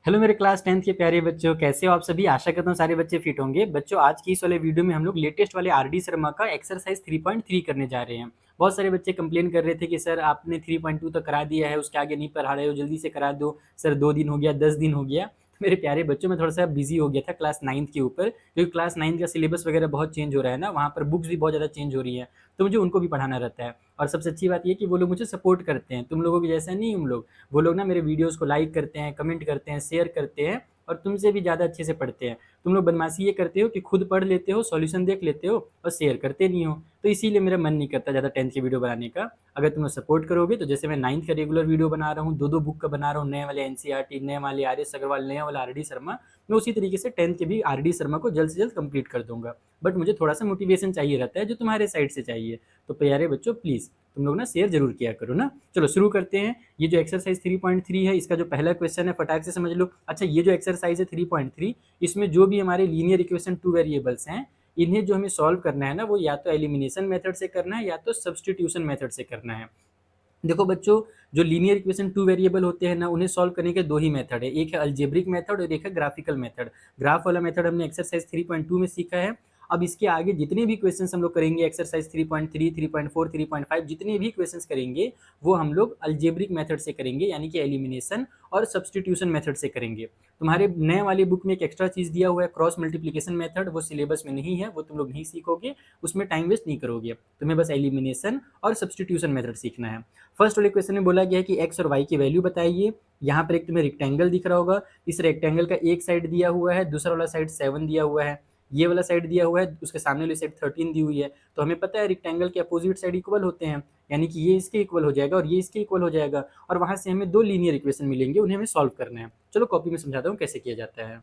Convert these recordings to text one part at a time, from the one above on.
Hello मेरे class 10th के प्यारे बच्चों, कैसे हो आप सभी। आशा करता हूँ सारे बच्चे फिट होंगे। बच्चों, आज की इस वाले वीडियो में हम लोग लेटेस्ट वाले आरडी शर्मा का एक्सरसाइज 3.3 करने जा रहे हैं। बहुत सारे बच्चे कंप्लेन कर रहे थे कि सर आपने 3.2 तक करा दिया है, उसके आगे नहीं पढ़ा रहे हो, जल्दी से करा दो सर। 2 दिन हो गया, 10 दिन हो गया। तो मेरे प्यारे बच्चों, मैं थोड़ा सा बिजी हो गया था क्लास 9th के ऊपर, क्योंकि क्लास 9th का सिलेबस वगैरह बहुत चेंज हो रहा है ना, वहाँ पर बुक्स भी बहुत ज़्यादा चेंज हो रही है, तो मुझे उनको भी पढ़ाना रहता है। और सबसे अच्छी बात ये कि वो लोग मुझे सपोर्ट करते हैं, तुम लोगों की जैसा नहीं हम लोग। वो लोग ना मेरे वीडियोज़ को लाइक करते हैं, कमेंट करते हैं, शेयर करते हैं, और तुमसे भी ज़्यादा अच्छे से पढ़ते हैं। तुम लोग बदमाशी ये करते हो कि खुद पढ़ लेते हो, सॉल्यूशन देख लेते हो और शेयर करते नहीं हो। तो इसीलिए मेरा मन नहीं करता ज़्यादा 10th की वीडियो बनाने का। अगर तुम लोग सपोर्ट करोगे तो जैसे मैं 9th का रेगुलर वीडियो बना रहा हूँ, 2-2 बुक का बना रहा हूँ, नए वाले एनसीईआरटी, नए वाले आर एस अग्रवाल, नया वाला आर डी शर्मा, मैं उसी तरीके से 10th के भी आर डी शर्मा को जल्द से जल्द कंप्लीट कर दूंगा। बट मुझे थोड़ा सा मोटिवेशन चाहिए रहता है, जो तुम्हारे साइड से चाहिए। तो प्यारे बच्चों, प्लीज़ तुम लोग ना शेयर जरूर किया करो ना। चलो शुरू करते हैं। ये जो एक्सरसाइज 3.3 है, इसका जो पहला क्वेश्चन है फटाक से समझ लो। अच्छा, ये जो एक्सरसाइज है 3.3, इसमें जो भी हमारे लीनियर इक्वेशन 2 वेरिएबल्स हैं, इन्हें जो हमें सॉल्व करना है ना, वो या तो एलिमिनेशन मेथड से करना है या तो सब्सटीट्यूशन मेथड से करना है। देखो बच्चों, जो लीनियर इक्वेशन 2 वेरिएबल होते हैं ना, उन्हें सॉल्व करने के 2 ही मेथड है। एक है अलजेब्रिक मेथड और एक है ग्राफिकल मेथड। ग्राफ वाला मेथड हमने एक्सरसाइज 3.2 में सीखा है। अब इसके आगे जितने भी क्वेश्चंस हम लोग करेंगे, एक्सरसाइज 3.3, 3.4, 3.5, जितने भी क्वेश्चंस करेंगे, वो हम लोग अलजेब्रिक मेथड से करेंगे, यानी कि एलिमिनेशन और सब्सटीट्यूशन मेथड से करेंगे। तुम्हारे नए वाली बुक में एक एक्स्ट्रा चीज़ दिया हुआ है, क्रॉस मल्टीप्लीकेशन मेथड, वो सिलेबस में नहीं है, वो तुम लोग नहीं सीखोगे, उसमें टाइम वेस्ट नहीं करोगे। तुम्हें बस एलिमिनेशन और सब्सटीट्यूशन मेथड सीखना है। फर्स्ट वाले क्वेश्चन में बोला गया है कि एक्स और वाई की वैल्यू बताइए। यहाँ पर एक तुम्हें रेक्टेंगल दिख रहा होगा। इस रेक्टेंगल का एक साइड दिया हुआ है, दूसरा वाला साइड 7 दिया हुआ है। ये वाला साइड दिया हुआ है, उसके सामने वाली साइड 13 दी हुई है। तो हमें पता है रेक्टेंगल के अपोजिट साइड इक्वल होते हैं, यानी कि ये इसके इक्वल हो जाएगा और ये इसके इक्वल हो जाएगा। और वहां से हमें 2 लीनियर इक्वेशन मिलेंगे, उन्हें हमें सॉल्व करना है। चलो कॉपी में समझाता हूँ कैसे किया जाता है।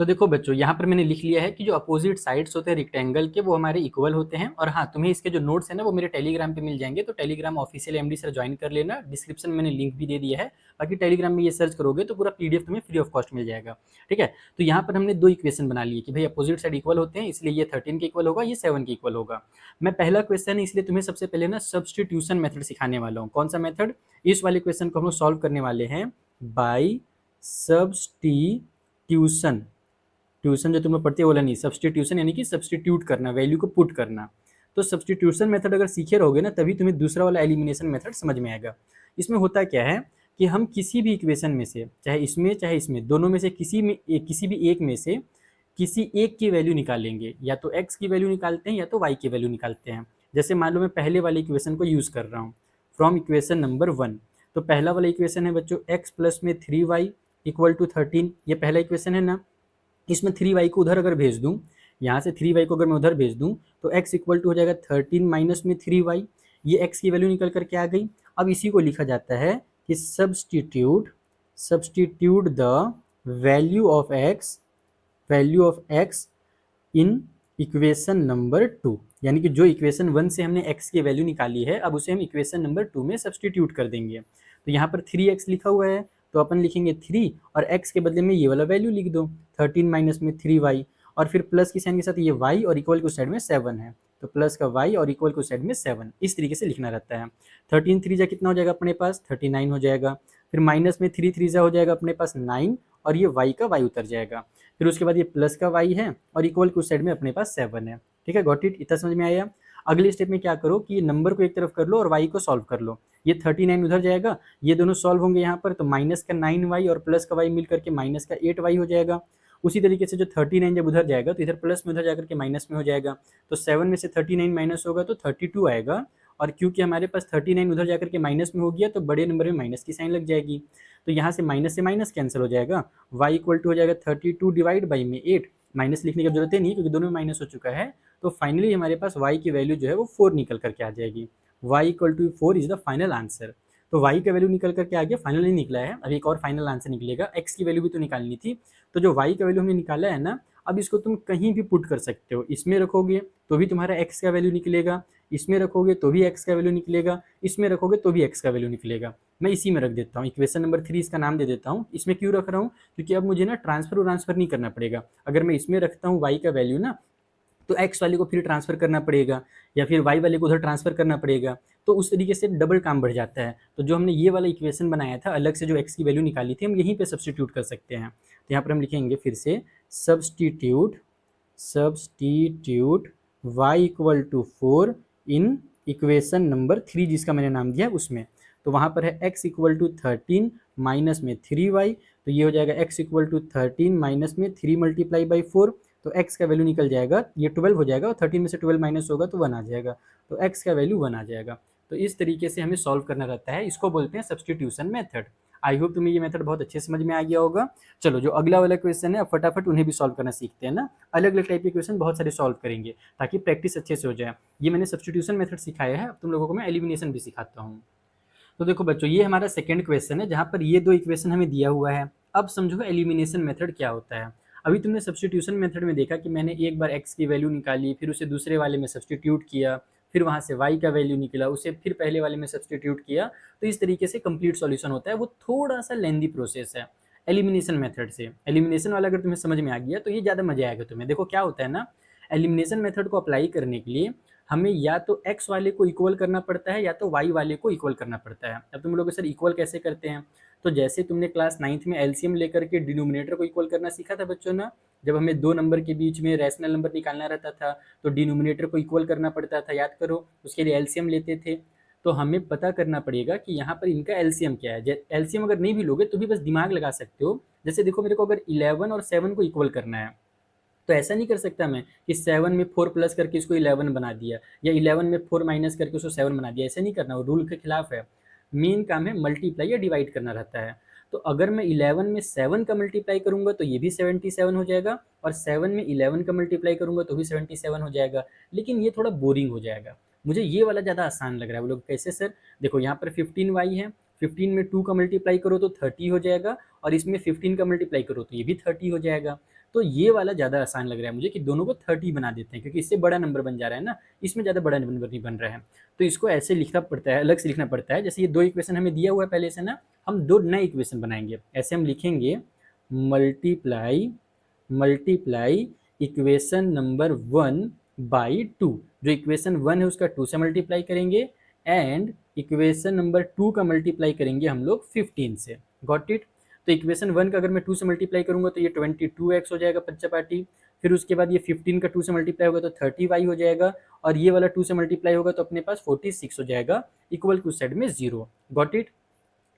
तो देखो बच्चों, यहाँ पर मैंने लिख लिया है कि जो अपोजिट साइड्स होते हैं रेक्टेंगल के, वो हमारे इक्वल होते हैं। और हाँ, तुम्हें इसके जो नोट्स है ना, वो मेरे टेलीग्राम पे मिल जाएंगे। तो Telegram official MD sir join कर लेना, डिस्क्रिप्शन में मैंने लिंक भी दे दिया है। बाकी टेलीग्राम में ये सर्च करोगे तो पूरा पीडीएफ तुम्हें फ्री ऑफ कॉस्ट मिल जाएगा। ठीक है। तो यहाँ पर हमने 2 इक्वेशन बना लिए कि भाई अपोजिट साइड इक्वल होते हैं, इसलिए ये 13 के इक्वल होगा, ये 7 के इक्वल होगा। मैं पहला क्वेश्चन है, इसलिए तुम्हें सबसे पहले ना सब्सटीट्यूशन मेथड सिखाने वाला हूँ। कौन सा मेथड? इस वाले क्वेश्चन को हम लोग सॉल्व करने वाले हैं बाई सब्सटीट्यूशन। ट्यूशन जो तुम लोग पढ़ते हो बोला नहीं, सब्सटीट्यूशन यानी कि सब्सटीट्यूट करना, वैल्यू को पुट करना। तो सब्सटीट्यूशन मेथड अगर सीखे रहोगे ना, तभी तुम्हें दूसरा वाला एलिमिनेशन मेथड समझ में आएगा। इसमें होता क्या है कि हम किसी भी इक्वेशन में से, चाहे इसमें दोनों में से किसी भी एक में से किसी एक की वैल्यू निकालेंगे। या तो एक्स की वैल्यू निकालते हैं या तो वाई की वैल्यू निकालते हैं। जैसे मान लो मैं पहले वाले इक्वेशन को यूज कर रहा हूँ, फ्रॉम इक्वेशन नंबर 1। तो पहला वाला इक्वेशन है बच्चों, एक्स प्लस में 3y इक्वल टू 13। ये पहला इक्वेशन है ना। इसमें 3y को उधर अगर भेज दूँ, यहाँ से 3y को अगर मैं उधर भेज दूँ, तो x इक्वल टू हो जाएगा 13 माइनस में 3y। ये x की वैल्यू निकल करके आ गई। अब इसी को लिखा जाता है कि substitute the value of x in equation number 2। यानी कि जो इक्वेशन 1 से हमने x की वैल्यू निकाली है, अब उसे हम इक्वेशन नंबर 2 में सब्सटीट्यूट कर देंगे। तो यहाँ पर 3x लिखा हुआ है, तो अपन लिखेंगे 3 और x के बदले में ये वाला वैल्यू लिख दो, 13 माइनस में 3y, और फिर प्लस की साइन के साथ ये y और इक्वल को साइड में 7 है, तो प्लस का y और इक्वल को साइड में 7, इस तरीके से लिखना रहता है। 13 3 जा कितना हो जाएगा अपने पास? 39 हो जाएगा। फिर माइनस में 3 3 जा हो जाएगा अपने पास 9, और ये y का y उतर जाएगा। फिर उसके बाद ये प्लस का y है और इक्वल को साइड में अपने पास 7 है। ठीक है, गॉट इट? इतना समझ में आया? अगले स्टेप में क्या करो कि ये नंबर को एक तरफ कर लो और y को सॉल्व कर लो। ये 39 उधर जाएगा, ये दोनों सॉल्व होंगे यहाँ पर, तो माइनस का 9y और प्लस का y मिल करके माइनस का 8y हो जाएगा। उसी तरीके से जो 39 जब उधर जाएगा तो इधर प्लस में उधर जाकर के माइनस में हो जाएगा। तो 7 में से 39 माइनस होगा तो 32 आएगा। और क्योंकि हमारे पास 39 उधर जाकर के माइनस में हो गया, तो बड़े नंबर में माइनस की साइन लग जाएगी। तो यहाँ से माइनस कैंसिल हो जाएगा, y इक्वल टू हो जाएगा 32 डिवाइड बाई में 8। माइनस लिखने की जरूरत नहीं है क्योंकि दोनों में माइनस हो चुका है। तो फाइनली हमारे पास y की वैल्यू जो है वो 4 निकल करके आ जाएगी। y equal to 4 is the final answer. तो y का वैल्यू निकल करके आ गया, फाइनल नहीं निकला है, अभी एक और फाइनल आंसर निकलेगा। x की वैल्यू भी तो निकालनी थी। तो जो y का वैल्यू हमने निकाला है ना, अब इसको तुम कहीं भी पुट कर सकते हो। इसमें रखोगे तो भी तुम्हारा x का वैल्यू निकलेगा, इसमें रखोगे तो भी x का वैल्यू निकलेगा, इसमें रखोगे तो भी x का वैल्यू निकलेगा। मैं इसी में रख देता हूँ, इक्वेशन नंबर 3 इसका नाम दे देता हूँ। इसमें क्यों रख रहा हूँ? क्योंकि अब मुझे ना ट्रांसफर नहीं करना पड़ेगा। अगर मैं इसमें रखता हूँ y का वैल्यू ना, तो एक्स वाले को फिर ट्रांसफ़र करना पड़ेगा या फिर वाई वाले को उधर ट्रांसफ़र करना पड़ेगा, तो उस तरीके से डबल काम बढ़ जाता है। तो जो हमने ये वाला इक्वेशन बनाया था अलग से, जो एक्स की वैल्यू निकाली थी, हम यहीं पे सब्स्टिट्यूट कर सकते हैं। तो यहाँ पर हम लिखेंगे फिर से substitute y equal to 4 in equation number 3 जिसका मैंने नाम दिया उसमें। तो वहाँ पर है x इक्वल टू 13 माइनस में 3y, तो ये हो जाएगा x इक्वल टू 13 माइनस में 3 मल्टीप्लाई बाई 4, तो x का वैल्यू निकल जाएगा, ये 12 हो जाएगा और 13 में से 12 माइनस होगा तो 1 आ जाएगा, तो x का वैल्यू 1 आ जाएगा। तो इस तरीके से हमें सॉल्व करना रहता है, इसको बोलते हैं सब्स्टिट्यूशन मेथड। आई होप तुम्हें ये मेथड बहुत अच्छे समझ में आ गया होगा। चलो जो अगला वाला क्वेश्चन है, अब फटाफट उन्हें भी सॉल्व करना सीखते हैं ना। अलग अलग टाइप के क्वेश्चन बहुत सारे सॉल्व करेंगे ताकि प्रैक्टिस अच्छे से हो जाए। ये मैंने सब्स्टिट्यूशन मेथड सिखाया है, अब तुम लोगों को मैं एलिमिनेशन भी सिखाता हूँ। तो देखो बच्चों, ये हमारा सेकंड क्वेश्चन है जहाँ पर ये दो इक्वेशन हमें दिया हुआ है। अब समझो एलिमिनेशन मेथड क्या होता है। अभी तुमने सब्स्टिट्यूशन मेथड में देखा कि मैंने एक बार x की वैल्यू निकाली, फिर उसे दूसरे वाले में सब्स्टिट्यूट किया, फिर वहाँ से y का वैल्यू निकला, उसे फिर पहले वाले में सब्स्टिट्यूट किया, तो इस तरीके से कंप्लीट सॉल्यूशन होता है। वो थोड़ा सा लेंदी प्रोसेस है एलिमिनेशन मेथड से। एलिमिनेशन वाला अगर तुम्हें समझ में आ गया तो ये ज़्यादा मजा आएगा तुम्हें। देखो क्या होता है ना, एलिमिनेशन मेथड को अप्लाई करने के लिए हमें या तो x वाले को इक्वल करना पड़ता है या तो y वाले को इक्वल करना पड़ता है। अब तुम लोग सर इक्वल कैसे करते हैं, तो जैसे तुमने क्लास 9th में एलसीएम लेकर के डिनोमिनेटर को इक्वल करना सीखा था बच्चों ना, जब हमें दो नंबर के बीच में रैशनल नंबर निकालना रहता था तो डिनोमिनेटर को इक्वल करना पड़ता था, याद करो, उसके लिए एलसीएम लेते थे। तो हमें पता करना पड़ेगा कि यहाँ पर इनका एलसीएम क्या है। एलसीएम अगर नहीं भी लोगे तो भी बस दिमाग लगा सकते हो। जैसे देखो, मेरे को अगर 11 और 7 को इक्वल करना है तो ऐसा नहीं कर सकता मैं कि 7 में 4 प्लस करके इसको 11 बना दिया या 11 में 4 माइनस करके उसको 7 बना दिया। ऐसा नहीं करना, वो रूल के खिलाफ है। मेन काम है मल्टीप्लाई या डिवाइड करना रहता है। तो अगर मैं 11 में 7 का मल्टीप्लाई करूंगा तो ये भी 77 हो जाएगा, और 7 में 11 का मल्टीप्लाई करूंगा तो भी 77 हो जाएगा। लेकिन ये थोड़ा बोरिंग हो जाएगा, मुझे ये वाला ज़्यादा आसान लग रहा है। वो लोग कैसे सर, देखो यहाँ पर 15y है, 15 में 2 का मल्टीप्लाई करो तो 30 हो जाएगा, और इसमें 15 का मल्टीप्लाई करो तो ये भी 30 हो जाएगा। तो ये वाला ज़्यादा आसान लग रहा है मुझे कि दोनों को 30 बना देते हैं, क्योंकि इससे बड़ा नंबर बन जा रहा है ना, इसमें ज़्यादा बड़ा नंबर नहीं बन रहा है। तो इसको ऐसे लिखना पड़ता है, अलग से लिखना पड़ता है। जैसे ये दो इक्वेशन हमें दिया हुआ है पहले से ना, हम दो नए इक्वेशन बनाएंगे। ऐसे हम लिखेंगे मल्टीप्लाई इक्वेशन नंबर 1 बाई 2। जो इक्वेशन 1 है उसका 2 से मल्टीप्लाई करेंगे, एंड इक्वेशन नंबर 2 का मल्टीप्लाई करेंगे हम लोग 15 से। Got it. तो इक्वेशन 1 का अगर मैं 2 से मल्टीप्लाई करूंगा तो ये 22x हो जाएगा पंचपाटी, फिर उसके बाद ये 15 का 2 से मल्टीप्लाई होगा तो 30y हो जाएगा, और ये वाला 2 से मल्टीप्लाई होगा तो अपने पास 46 हो जाएगा, इक्वल टू साइड में 0। Got it.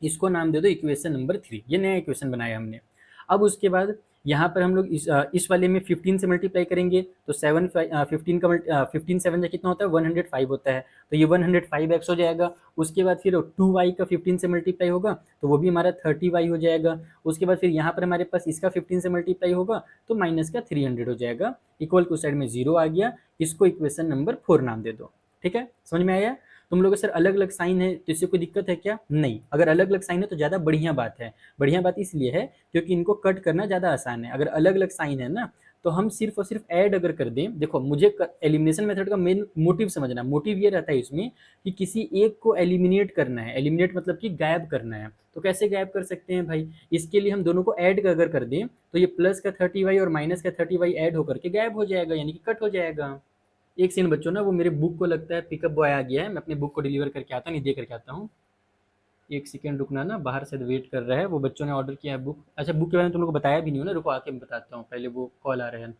इसको नाम दे दो इक्वेशन नंबर 3। ये नया इक्वेशन बनाया हमने। अब उसके बाद यहाँ पर हम लोग इस वाले में 15 से मल्टीप्लाई करेंगे तो 15 का 15 7 जा कितना होता है, 105 होता है, तो ये 105x हो जाएगा। उसके बाद फिर 2y का 15 से मल्टीप्लाई होगा तो वो भी हमारा 30y हो जाएगा। उसके बाद फिर यहाँ पर हमारे पास इसका 15 से मल्टीप्लाई होगा तो माइनस का 300 हो जाएगा, इक्वल टू साइड में 0 आ गया। इसको इक्वेशन नंबर 4 नाम दे दो। ठीक है, समझ में आया। तुम लोग सर अलग अलग साइन है तो इससे कोई दिक्कत है क्या? नहीं, अगर अलग अलग साइन है तो ज़्यादा बढ़िया बात है। बढ़िया बात इसलिए है क्योंकि इनको कट करना ज़्यादा आसान है। अगर अलग अलग साइन है ना तो हम सिर्फ और सिर्फ ऐड अगर कर दें, देखो मुझे एलिमिनेशन मेथड का मेन मोटिव समझना। मोटिव ये रहता है इसमें कि किसी एक को एलिमिनेट करना है। एलिमिनेट मतलब कि गायब करना है। तो कैसे गायब कर सकते हैं भाई? इसके लिए हम दोनों को ऐड अगर कर दें तो ये प्लस का 30y और माइनस का 30y ऐड होकर के गायब हो जाएगा, यानी कि कट हो जाएगा। एक सेकंड बच्चों ना, वो मेरे बुक को लगता है पिकअप बॉय आ गया है, मैं अपने बुक को डिलीवर करके आता हूँ, नहीं दे करके आता हूँ। एक सेकंड रुकना ना, बाहर से वेट कर रहा है, वो बच्चों ने ऑर्डर किया है बुक। अच्छा, बुक के बारे में तुम लोग को बताया भी नहीं हो ना, रुको आके मैं बताता हूँ, पहले वो कॉल आ रहा है।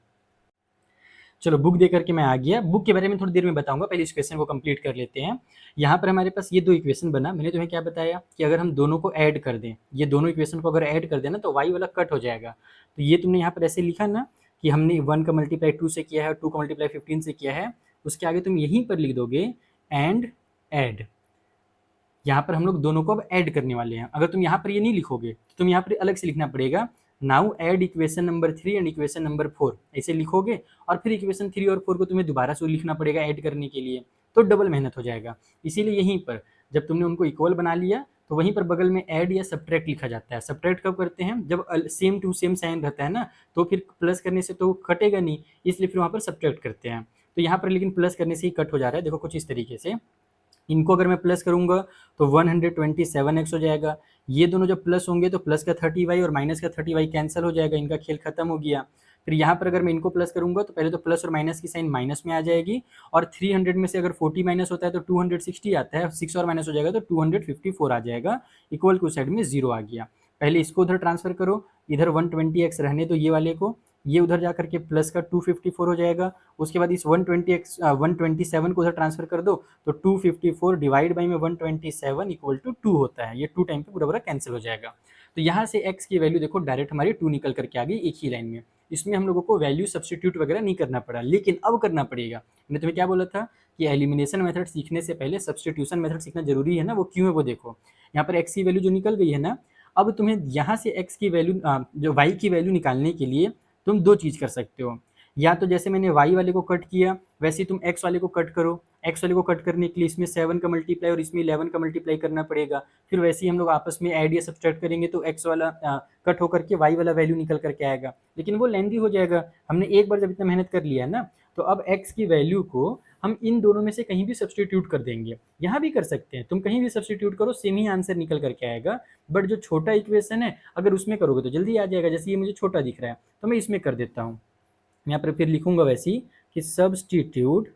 चलो बुक दे करके मैं आ गया। बुक के बारे में थोड़ी देर में बताऊंगा, पहले इस क्वेश्चन को कंप्लीट कर लेते हैं। यहाँ पर हमारे पास ये दो इक्वेशन बना। मैंने तुम्हें क्या बताया कि अगर हम दोनों को ऐड कर दें, ये दोनों इक्वेशन को अगर ऐड कर दें ना तो वाई वाला कट हो जाएगा। तो ये तुमने यहाँ पर ऐसे लिखा ना कि हमने 1 का मल्टीप्लाई 2 से किया है और 2 का मल्टीप्लाई 15 से किया है, उसके आगे तुम यहीं पर लिख दोगे एंड ऐड। यहाँ पर हम लोग दोनों को अब ऐड करने वाले हैं। अगर तुम यहाँ पर ये नहीं लिखोगे तो तुम यहाँ पर अलग से लिखना पड़ेगा, now add equation number 3 and equation number 4, ऐसे लिखोगे। और फिर इक्वेशन 3 और 4 को तुम्हें दोबारा से लिखना पड़ेगा ऐड करने के लिए, तो डबल मेहनत हो जाएगा। इसीलिए यहीं पर जब तुमने उनको इक्वल बना लिया तो वहीं पर बगल में ऐड या सब्ट्रैक्ट लिखा जाता है। सब्ट्रैक्ट कब करते हैं? जब सेम टू सेम साइन रहता है ना, तो फिर प्लस करने से तो कटेगा नहीं, इसलिए फिर वहाँ पर सब्ट्रैक्ट करते हैं। तो यहाँ पर लेकिन प्लस करने से ही कट हो जा रहा है। देखो कुछ इस तरीके से, इनको अगर मैं प्लस करूंगा तो 127x हो जाएगा। ये दोनों जब प्लस होंगे तो प्लस का 30y और माइनस का 30y कैंसिल हो जाएगा, इनका खेल खत्म हो गया। फिर यहाँ पर अगर मैं इनको प्लस करूँगा तो पहले तो प्लस और माइनस की साइन माइनस में आ जाएगी, और 300 में से अगर 40 माइनस होता है तो 260 आता है, 6 और माइनस हो जाएगा तो 254 आ जाएगा, इक्वल टू साइड में 0 आ गया। पहले इसको उधर ट्रांसफर करो, इधर 120x रहने दो ये वाले को, ये उधर जा करके प्लस का 254 हो जाएगा। उसके बाद इस 127 को उधर ट्रांसफर कर दो तो 254 डिवाइड बाई में 127 इक्वल टू 2 होता है, ये 2 टाइम पे पूरा पूरा कैंसिल हो जाएगा। तो यहाँ से x की वैल्यू देखो डायरेक्ट हमारी 2 निकल करके आ गई एक ही लाइन में। इसमें हम लोगों को वैल्यू सब्स्टिट्यूट वगैरह नहीं करना पड़ा, लेकिन अब करना पड़ेगा। मैंने तुम्हें क्या बोला था कि एलिमिनेशन मेथड सीखने से पहले सब्स्टिट्यूशन मेथड सीखना जरूरी है ना, वो क्यों है वो देखो। यहाँ पर x की वैल्यू जो निकल गई है ना, अब तुम्हें यहाँ से x की वैल्यू जो y की वैल्यू निकालने के लिए तुम दो चीज़ कर सकते हो, या तो जैसे मैंने y वाले को कट किया वैसे ही तुम x वाले को कट करो। x वाले को कट करने के लिए इसमें 7 का मल्टीप्लाई और इसमें 11 का मल्टीप्लाई करना पड़ेगा, फिर वैसे ही हम लोग आपस में ऐड या सब्सट्रैक्ट करेंगे तो x वाला कट होकर के y वाला वैल्यू निकल करके आएगा, लेकिन वो लेंदी हो जाएगा। हमने एक बार जब इतना मेहनत कर लिया है ना, तो अब x की वैल्यू को हम इन दोनों में से कहीं भी सब्सटीट्यूट कर देंगे। यहाँ भी कर सकते हैं, तुम कहीं भी सब्सटीट्यूट करो सेम ही आंसर निकल करके आएगा, बट जो छोटा इक्वेशन है अगर उसमें करोगे तो जल्दी आ जाएगा। जैसे ये मुझे छोटा दिख रहा है तो मैं इसमें कर देता हूँ, यहाँ पर फिर लिखूंगा वैसे ही कि substitute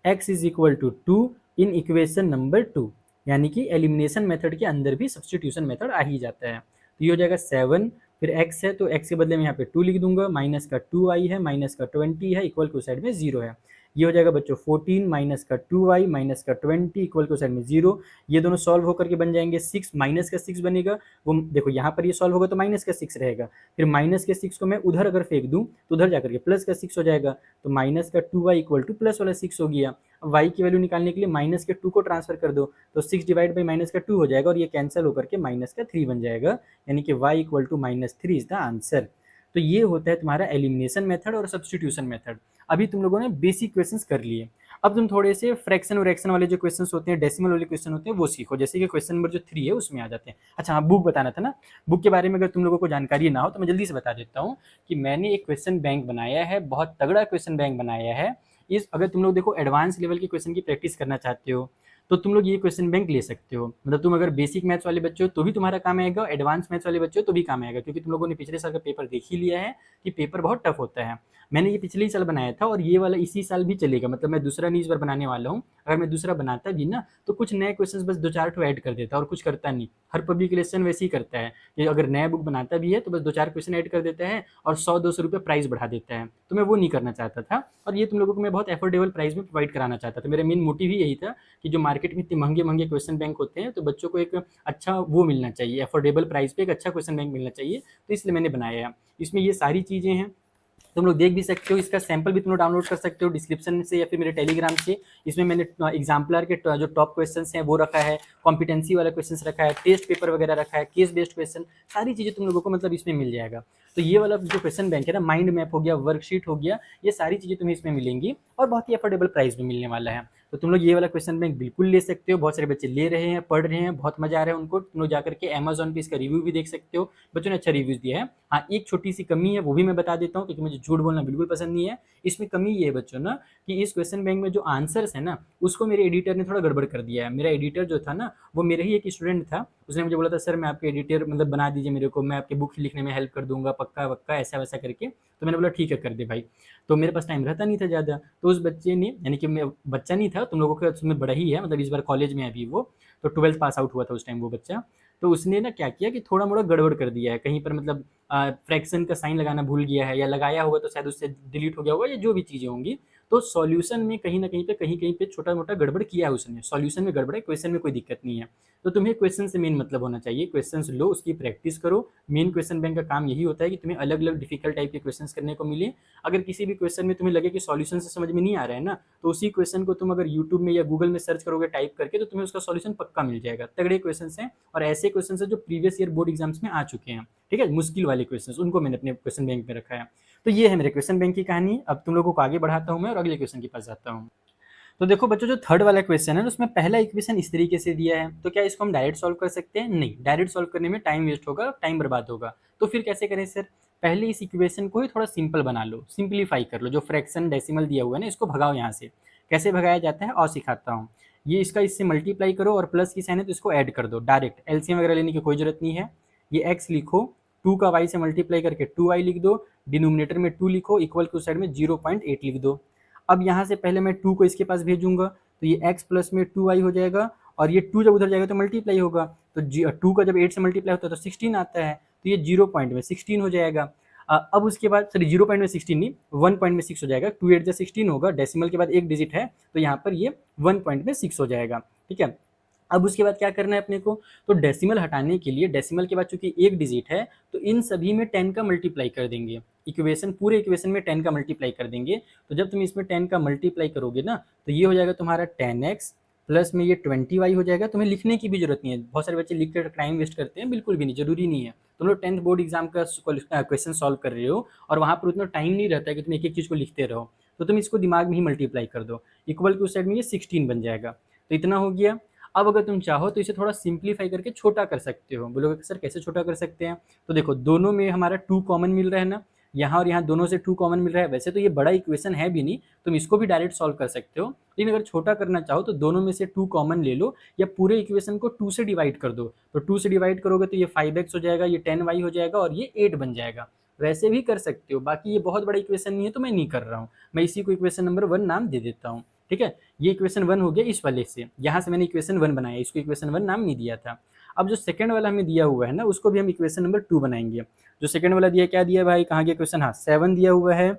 x is equal to 2 in equation number 2, यानी कि एलिमिनेशन मेथड के अंदर भी सब्सटीट्यूशन मेथड आ ही जाता है। तो ये हो जाएगा 7, फिर x है तो x के बदले में यहाँ पे 2 लिख दूंगा, माइनस का 2i है, माइनस का 20 है, इक्वल टू साइड में 0 है। ये हो जाएगा बच्चों 14 माइनस का 2i माइनस का 20 इक्वल टू साइड में 0। ये दोनों सॉल्व होकर के बन जाएंगे 6, माइनस का 6 बनेगा, वो देखो यहाँ पर ये सॉल्व होगा तो माइनस का 6 रहेगा, फिर माइनस के 6 को मैं उधर अगर फेंक दूँ तो उधर जाकर के प्लस का 6 हो जाएगा, तो माइनस का 2y इक्वल टू प्लस वाला 6 हो गया। अब y की वैल्यू निकालने के लिए माइनस के 2 को ट्रांसफर कर दो तो 6 डिवाइड बाई माइनस का 2 हो जाएगा और ये कैंसिल होकर के माइनस का 3 बन जाएगा, यानी कि y equal to -3 is the answer. तो ये होता है तुम्हारा एलिमिनेशन मेथड और सब्स्टिट्यूशन मेथड। अभी तुम लोगों ने बेसिक क्वेश्चंस कर लिए, अब तुम थोड़े से फ्रैक्शन और एक्शन वाले जो क्वेश्चंस होते हैं, डेसिमल वाले क्वेश्चन होते हैं वो सीखो। जैसे कि क्वेश्चन नंबर जो 3 है उसमें आ जाते हैं। अच्छा हाँ, बुक बताना था ना, बुक के बारे में अगर तुम लोगों को जानकारी ना हो तो मैं जल्दी से बता देता हूँ कि मैंने एक क्वेश्चन बैंक बनाया है, बहुत तगड़ा क्वेश्चन बैंक बनाया है। इस अगर तुम लोग देखो एडवांस लेवल के क्वेश्चन की प्रैक्टिस करना चाहते हो तो तुम लोग ये क्वेश्चन बैंक ले सकते हो। मतलब तुम अगर बेसिक मैथ्स वाले बच्चे हो तो भी तुम्हारा काम आएगा, एडवांस मैथ्स वाले बच्चे हो तो भी काम आएगा, क्योंकि तुम लोगों ने पिछले साल का पेपर देख ही लिया है कि पेपर बहुत टफ होता है। मैंने ये पिछले ही साल बनाया था और ये वाला इसी साल भी चलेगा, मतलब मैं दूसरा नहीं इस बार बनाने वाला हूँ। अगर मैं दूसरा बनाता भी ना तो कुछ नए क्वेश्चन बस 2-4 ठो ऐड कर देता और कुछ करता नहीं। हर पब्लिकेशन वैसे ही करता है कि अगर नया बुक बनाता भी है तो बस 2-4 क्वेश्चन ऐड कर देता है और 100-200 रुपये प्राइस बढ़ा देता है। तो मैं वो नहीं करना चाहता था और ये तुम लोगों को मैं बहुत एफोर्डेबल प्राइस में प्रोवाइड कराना चाहता था। मेरा मेन मोटिव ही यही था कि जो मार्केट में इतने महंगे महंगे क्वेश्चन बैंक होते हैं तो बच्चों को एक अच्छा वो मिलना चाहिए, अफोर्डेबल प्राइस पे एक अच्छा क्वेश्चन बैंक मिलना चाहिए, तो इसलिए मैंने बनाया है। इसमें ये सारी चीज़ें हैं, तुम लोग देख भी सकते हो, इसका सैंपल भी तुम लोग डाउनलोड कर सकते हो डिस्क्रिप्शन से या फिर मेरे टेलीग्राम से। इसमें मैंने एग्जाम्पलर के जो टॉप क्वेश्चंस हैं वो रखा है, कॉम्पिटेंसी वाला क्वेश्चंस रखा है, टेस्ट पेपर वगैरह रखा है, केस बेस्ड क्वेश्चन, सारी चीज़ें तुम लोगों को मतलब इसमें मिल जाएगा। तो ये वाला जो क्वेश्चन बैंक है ना, माइंड मैप हो गया, वर्कशीट हो गया, ये सारी चीज़ें तुम्हें इसमें मिलेंगी और बहुत ही अफोर्डेबल प्राइस में मिलने वाला है। तो तुम लोग ये वाला क्वेश्चन बैंक बिल्कुल ले सकते हो, बहुत सारे बच्चे ले रहे हैं, पढ़ रहे हैं, बहुत मजा आ रहा है उनको। तुम लोग जाकर के अमेजॉन पे इसका रिव्यू भी देख सकते हो, बच्चों ने अच्छा रिव्यूज दिया है। हाँ, एक छोटी सी कमी है वो भी मैं बता देता हूँ, क्योंकि मुझे झूठ बोलना बिल्कुल पसंद नहीं है। इसमें कमी ये है बच्चों ना कि इस क्वेश्चन बैंक में जो आंसर्स है ना उसको मेरे एडिटर ने थोड़ा गड़बड़ कर दिया है। मेरा एडिटर जो था ना वो मेरा ही एक स्टूडेंट था, उसने मुझे बोला था सर मैं आपके एडिटर मतलब बना दीजिए मेरे को, मैं आपके बुक लिखने में हेल्प कर दूंगा, पक्का वक्का ऐसा वैसा करके। तो मैंने बोला ठीक है कर दे भाई। तो मेरे पास टाइम रहता नहीं था ज़्यादा, तो उस बच्चे ने, यानी कि मैं बच्चा नहीं था, तुम लोगों के उसमें बड़ा ही है, मतलब इस बार कॉलेज में अभी वो, तो 12th पास आउट हुआ था उस टाइम वो बच्चा। तो उसने ना क्या किया कि थोड़ा मोड़ा गड़बड़ कर दिया है कहीं पर, मतलब फ्रैक्शन का साइन लगाना भूल गया है या लगाया होगा तो शायद उससे डिलीट हो गया होगा या जो भी चीज़ें होंगी। तो सॉल्यूशन में कहीं ना कहीं पे छोटा मोटा गड़बड़ किया है उसने, सॉल्यूशन में गड़बड़ है, क्वेश्चन में कोई दिक्कत नहीं है। तो तुम्हें क्वेश्चन से मेन मतलब होना चाहिए, क्वेश्चंस लो, उसकी प्रैक्टिस करो। मेन क्वेश्चन बैंक का काम यही होता है कि तुम्हें अलग अलग डिफिकल्ट टाइप के क्वेश्चंस करने को मिले। अगर किसी भी क्वेश्चन में तुम्हें लगे कि सॉल्यूशन से समझ में नहीं आ रहा है ना, तो उसी क्वेश्चन को तुम अगर यूट्यूब में या गूगल में सर्च करोगे टाइप करके तो तुम्हें उसका सॉल्यूशन पक्का मिल जाएगा। तगड़े क्वेश्चन हैं और ऐसे क्वेश्चन हैं जो प्रीवियस ईयर बोर्ड एग्जाम्स में आ चुके हैं, ठीक है, मुश्किल वाले क्वेश्चन, उनको मैंने अपने क्वेश्चन बैंक में रखा है। तो ये है मेरे क्वेश्चन बैंक की कहानी। अब तुम लोगों को आगे बढ़ाता हूँ मैं और अगले क्वेश्चन के पास जाता हूँ। तो देखो बच्चों, जो थर्ड वाला क्वेश्चन है उसमें पहला इक्वेशन इस तरीके से दिया है, तो क्या इसको हम डायरेक्ट सॉल्व कर सकते हैं? नहीं, डायरेक्ट सॉल्व करने में टाइम वेस्ट होगा, टाइम बर्बाद होगा। तो फिर कैसे करें सर? पहले इस इक्वेशन को ही थोड़ा सिंपल बना लो, सिंप्लीफाई कर लो। जो फ्रैक्शन डेसिमल दिया हुआ है ना इसको भगाओ यहाँ से। कैसे भगाया जाता है और सिखाता हूँ। ये इसका इससे मल्टीप्लाई करो और प्लस की साइन है तो इसको ऐड कर दो डायरेक्ट, एलसीएम वगैरह लेने की कोई जरूरत नहीं है। ये एक्स लिखो 2 का y से मल्टीप्लाई करके 2y लिख दो, डिनोमिनेटर में 2 लिखो, इक्वल के उस साइड में 0.8 लिख दो। अब यहाँ से पहले मैं 2 को इसके पास भेजूंगा, तो ये x प्लस में 2y हो जाएगा, और ये 2 जब उधर जाएगा तो मल्टीप्लाई होगा, तो 2 का जब 8 से मल्टीप्लाई होता है तो 16 आता है, तो ये 0 पॉइंट में 16 हो जाएगा। अब उसके बाद सॉरी 0 पॉइंट में 16 नहीं, 1 पॉइंट में 6 हो जाएगा, 2 8 जा 16 होगा, डेसिमल के बाद एक डिजिट है तो यहाँ पर ये 1 पॉइंट में 6 हो जाएगा। ठीक है, अब उसके बाद क्या करना है अपने को, तो डेसिमल हटाने के लिए डेसिमल के बाद चूंकि एक डिजिट है तो इन सभी में 10 का मल्टीप्लाई कर देंगे, इक्वेशन पूरे इक्वेशन में 10 का मल्टीप्लाई कर देंगे। तो जब तुम इसमें 10 का मल्टीप्लाई करोगे ना तो ये हो जाएगा तुम्हारा 10x प्लस में ये 20y हो जाएगा। तुम्हें लिखने की भी जरूरत नहीं है, बहुत सारे बच्चे लिख कर टाइम वेस्ट करते हैं, बिल्कुल भी नहीं, जरूरी नहीं है। तुम लोग 10th बोर्ड एग्जाम का क्वेश्चन सॉल्व कर रहे हो और वहाँ पर उतना टाइम नहीं रहता है कि तुम एक एक चीज़ को लिखते रहो, तो तुम इसको दिमाग में ही मल्टीप्लाई कर दो, इक्वल के उस साइड में ये 16 बन जाएगा। तो इतना हो गया। अब अगर तुम चाहो तो इसे थोड़ा सिंप्लीफाई करके छोटा कर सकते हो। बोलोगे सर कैसे छोटा कर सकते हैं, तो देखो दोनों में हमारा 2 कॉमन मिल रहा है ना, यहाँ और यहाँ दोनों से 2 कॉमन मिल रहा है। वैसे तो ये बड़ा इक्वेशन है भी नहीं, तुम इसको भी डायरेक्ट सॉल्व कर सकते हो, लेकिन अगर छोटा करना चाहो तो दोनों में से 2 कॉमन ले लो, या पूरे इक्वेशन को 2 से डिवाइड कर दो। तो 2 से डिवाइड करोगे तो ये 5x हो जाएगा, ये 10y हो जाएगा और ये 8 बन जाएगा। वैसे भी कर सकते हो, बाकी ये बहुत बड़ा इक्वेशन नहीं है तो मैं नहीं कर रहा हूँ, मैं इसी को इक्वेशन नंबर 1 नाम दे देता हूँ। ठीक है, ये इक्वेशन 1 हो गया इस वाले से, यहाँ से मैंने इक्वेशन 1 बनाया, इसको इक्वेशन 1 नाम नहीं दिया था। अब जो सेकंड वाला हमें दिया हुआ है ना उसको भी हम इक्वेशन नंबर 2 बनाएंगे। जो सेकंड वाला दिया, क्या दिया भाई, कहाँ गया क्वेश्चन, हाँ 7 दिया हुआ है,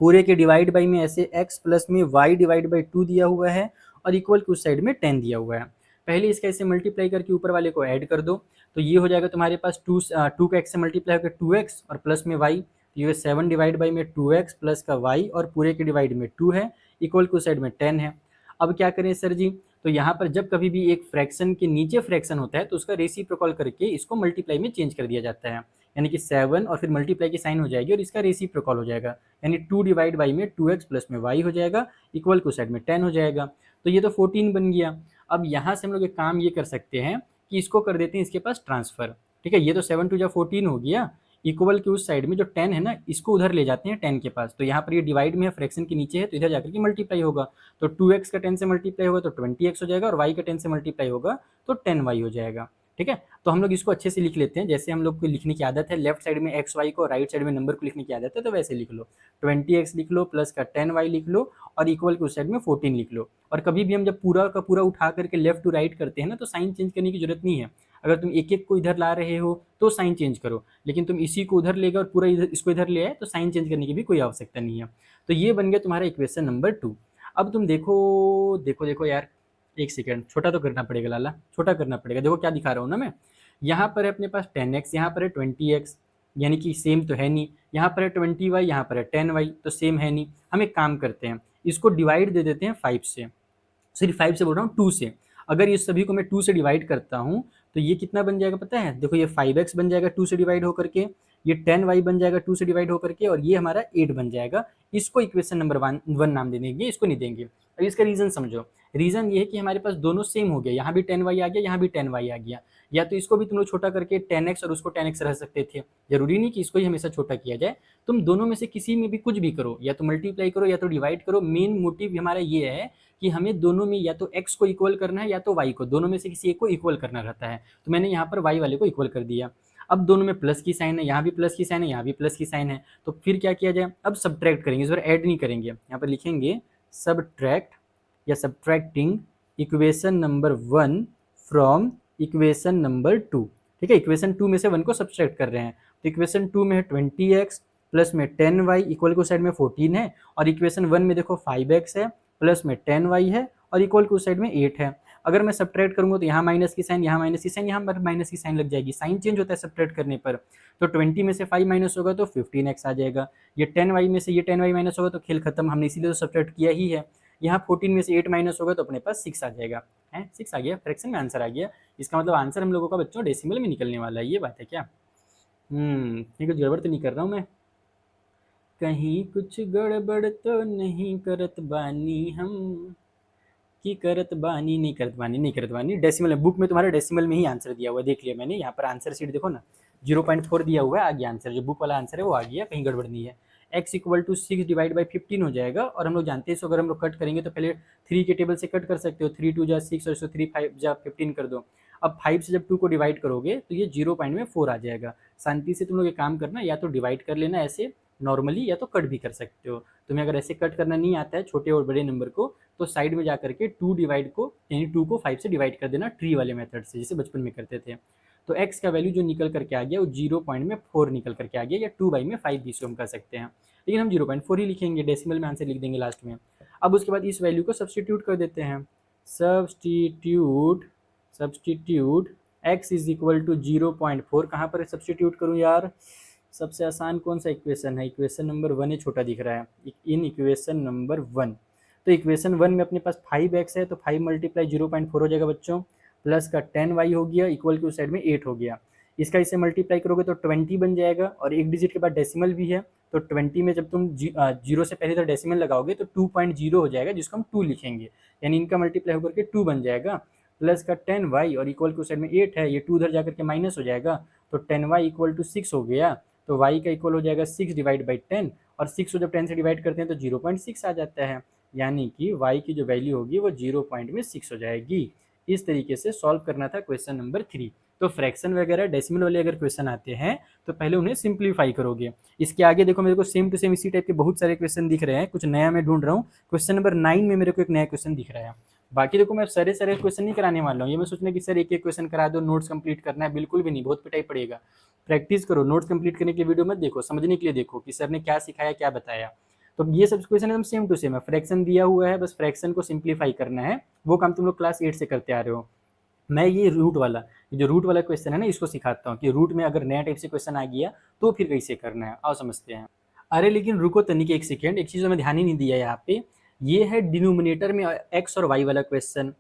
पूरे के डिवाइड बाई में ऐसे x प्लस में y डिवाइड बाई 2 दिया हुआ है, और इक्वल के उस साइड में 10 दिया हुआ है। पहले इसका ऐसे मल्टीप्लाई करके ऊपर वाले को ऐड कर दो, तो ये हो जाएगा तुम्हारे पास 2 का x से मल्टीप्लाई होकर 2x और प्लस में y, ये 7 डिवाइड बाई में 2x प्लस का y और पूरे के डिवाइड में 2 है, इक्वल के उस साइड में 10 है। अब क्या करें सर जी, तो यहाँ पर जब कभी भी एक फ्रैक्शन के नीचे फ्रैक्शन होता है तो उसका रेसिप्रोकल करके इसको मल्टीप्लाई में चेंज कर दिया जाता है, यानी कि 7 और फिर मल्टीप्लाई की साइन हो जाएगी और इसका रेसिप्रोकल हो जाएगा, यानी 2 डिवाइड बाई में 2x प्लस में y हो जाएगा, इक्वल के उस साइड में 10 हो जाएगा। तो ये तो 14 बन गया। अब यहाँ से हम लोग एक काम ये कर सकते हैं कि इसको कर देते हैं इसके पास ट्रांसफर। ठीक है, ये तो 7 2 14 हो गया, इक्वल के उस साइड में जो 10 है ना इसको उधर ले जाते हैं 10 के पास, तो यहाँ पर ये डिवाइड में है, फ्रैक्शन के नीचे है, तो इधर जाकर के मल्टीप्लाई होगा, तो 2x का 10 से मल्टीप्लाई होगा तो 20x हो जाएगा, और y का 10 से मल्टीप्लाई होगा तो 10y हो जाएगा। ठीक है, तो हम लोग इसको अच्छे से लिख लेते हैं, जैसे हम लोग को लिखने की आदत है, लेफ्ट साइड में एक्स वाई को, राइट साइड में नंबर को लिखने की आदत है, तो वैसे लिख लो, 20x लिख लो प्लस का 10y लिख लो और इक्वल के उस साइड में 14 लिख लो। और कभी भी हम जब पूरा का पूरा उठा करके लेफ्ट टू राइट करते हैं ना तो साइन चेंज करने की जरूरत नहीं है। अगर तुम एक एक को इधर ला रहे हो तो साइन चेंज करो, लेकिन तुम इसी को उधर ले गए और पूरा इधर इसको इधर ले आए तो साइन चेंज करने की भी कोई आवश्यकता नहीं है। तो ये बन गया तुम्हारा इक्वेशन नंबर 2। अब तुम देखो देखो देखो यार, एक सेकेंड, छोटा तो करना पड़ेगा लाला, छोटा करना पड़ेगा। देखो क्या दिखा रहा हूँ ना मैं, यहाँ पर है अपने पास 10x, यहाँ पर है 20x, यानी कि सेम तो है नहीं, यहाँ पर है 20y, यहाँ पर है 10y, तो सेम है नहीं। हम एक काम करते हैं, इसको डिवाइड दे देते हैं 5 से, सिर्फ 5 से बोल रहा हूँ, 2 से। अगर इस सभी को मैं 2 से डिवाइड करता हूँ तो ये कितना बन जाएगा पता है, देखो ये 5x बन जाएगा 2 से डिवाइड होकर के, ये 10y बन जाएगा 2 से डिवाइड होकर के, और ये हमारा 8 बन जाएगा। इसको इक्वेशन नंबर 1 नाम दे देंगे, इसको नहीं देंगे। अब इसका रीजन समझो, रीजन ये है कि हमारे पास दोनों सेम हो गया, यहाँ भी 10y आ गया, यहाँ भी 10y आ गया। या तो इसको भी तुम लोग छोटा करके 10x और उसको 10x रह सकते थे, जरूरी नहीं कि इसको ही हमेशा छोटा किया जाए। तुम दोनों में से किसी में भी कुछ भी करो, या तो मल्टीप्लाई करो या तो डिवाइड करो। मेन मोटिव हमारा ये है कि हमें दोनों में या तो x को इक्वल करना है या तो y को, दोनों में से किसी एक को इक्वल करना रहता है। तो मैंने यहाँ पर y वाले को इक्वल कर दिया। अब दोनों में प्लस की साइन है, यहाँ भी प्लस की साइन है, यहाँ भी प्लस की साइन है, तो फिर क्या किया जाए, अब सब्ट्रैक्ट करेंगे, इस बार ऐड नहीं करेंगे। यहाँ पर लिखेंगे सब्ट्रैक्ट या subtracting equation number 1 from equation number 2। ठीक है, इक्वेशन 2 में से 1 को सब्ट्रैक्ट कर रहे हैं, तो इक्वेशन 2 में है 20x प्लस में 10y, इक्वल को साइड में 14 है, और इक्वेशन 1 में देखो 5x है प्लस में 10y है, और इक्वल को साइड में 8 है। अगर मैं सब्ट्रैक्ट करूंगा तो यहाँ माइनस की साइन, यहाँ माइनस की साइन, यहाँ पर माइनस की साइन लग जाएगी, साइन चेंज होता है सब्ट्रैक्ट करने पर। तो 20 में से 5 माइनस होगा तो 15x आ जाएगा, ये 10y में से ये 10y माइनस होगा तो खेल खत्म, हमने इसीलिए तो सब्ट्रैक्ट किया ही है। यहाँ 14 में से 8 माइनस होगा तो अपने पास 6 आ जाएगा, है 6 आ गया, फ्रैक्शन में आंसर आ गया। इसका मतलब आंसर हम लोगों का बच्चों डेसिमल में निकलने वाला है, ये बात है क्या? ये कुछ गड़बड़ तो नहीं कर रहा हूँ मैं, कहीं कुछ गड़बड़ तो नहीं करत बानी हम, कि करत बानी नहीं करत बानी नहीं करत बानी। डेसिमल बुक में तुम्हारे डेसिमल में ही आंसर दिया हुआ है, देख लिया मैंने, यहाँ पर आंसर शीट देखो ना 0.4 दिया हुआ है, आ गया आंसर, जो बुक वाला आंसर है वो आ गया, कहीं गड़बड़ नहीं है। x equal to 6 divide by 15 हो जाएगा। और हम लोग जानते हैं इसको अगर हम लोग कट करेंगे तो पहले 3 के टेबल से कट कर सकते हो, 3 2 जा 6 और इसको 3 5 जा 15 कर दो। अब 5 से जब 2 को डिवाइड करोगे तो ये 0.4 आ जाएगा। शांति से तुम लोग ये काम करना, या तो डिवाइड कर लेना ऐसे नॉर्मली, या तो कट भी कर सकते हो। तुम्हें अगर ऐसे कट करना नहीं आता है छोटे और बड़े नंबर को, तो साइड में जा करके 2 डिवाइड को यानी 2 को 5 से डिवाइड कर देना ट्री वाले मेथड से, जैसे बचपन में करते थे। तो x का वैल्यू जो निकल करके आ गया वो 0.4 निकल करके आ गया, या 2/5 भी इसको हम कर सकते हैं, लेकिन हम 0.4 ही लिखेंगे, डेसिमल में आंसर लिख देंगे लास्ट में। अब उसके बाद इस वैल्यू को सब्सटीट्यूट कर देते हैं। Substitute x is equal to 0.4 कहाँ पर सब्सटीट्यूट करूँ यार? सबसे आसान कौन सा इक्वेशन है? इक्वेशन नंबर 1 है, छोटा दिख रहा है, इन इक्वेशन नंबर 1। तो इक्वेशन 1 में अपने पास 5x है, तो 5 मल्टीप्लाई 0.4 हो जाएगा बच्चों, प्लस का 10y हो गया, इक्वल की उस साइड में 8 हो गया। इसका इससे मल्टीप्लाई करोगे तो 20 बन जाएगा, और एक डिजिट के बाद डेसिमल भी है, तो 20 में जब तुम 0 से पहले तो डेसिमल लगाओगे तो 2.0 हो जाएगा, जिसको हम 2 लिखेंगे, यानी इनका मल्टीप्लाई होकर के 2 बन जाएगा, प्लस का 10y और इक्वल की उस साइड में 8 है, ये 2 उधर जाकर के माइनस हो जाएगा, तो 10y इक्वल टू 6 हो गया। तो y का इक्वल हो जाएगा 6 डिवाइड बाई 10, और 6 को जब 10 से डिवाइड करते हैं तो 0.6 आ जाता है, यानी कि y की जो वैल्यू होगी वो 0.6 हो जाएगी। इस तरीके से सॉल्व करना था क्वेश्चन नंबर 3। तो फ्रैक्शन वगैरह डेसिमल वाले अगर क्वेश्चन आते हैं तो पहले उन्हें सिंप्लीफाई करोगे। इसके आगे देखो मेरे को सेम टू सेम इसी टाइप के बहुत सारे क्वेश्चन दिख रहे हैं, कुछ नया मैं ढूंढ रहा हूँ। क्वेश्चन नंबर 9 में मेरे को एक नया क्वेश्चन दिख रहा है। बाकी देखो मैं सारे क्वेश्चन नहीं कराने वाला हूँ, ये मैं सोचना कि सर एक एक क्वेश्चन करा दो, नोट्स कंप्लीट करना है, बिल्कुल भी नहीं, बहुत पिटाई पड़ेगा। प्रैक्टिस करो, नोट्स कंप्लीट करने के वीडियो मत देखो, समझने के लिए देखो कि सर ने क्या सिखाया क्या बताया। तो ये सब क्वेश्चन एकदम सेम टू सेम है, फ्रैक्शन दिया हुआ है, बस फ्रैक्शन को सिंप्लीफाई करना है, वो काम तुम लोग क्लास 8 से करते आ रहे हो। मैं ये रूट वाला क्वेश्चन है ना, इसको सिखाता हूँ कि रूट में अगर नया टाइप से क्वेश्चन आ गया तो फिर कैसे करना है, आओ समझते हैं। अरे लेकिन रुको तनिक एक सेकेंड, एक चीज़ में ध्यान ही नहीं दिया यहाँ पे, ये है डिनोमिनेटर में x और y वाला क्वेश्चन।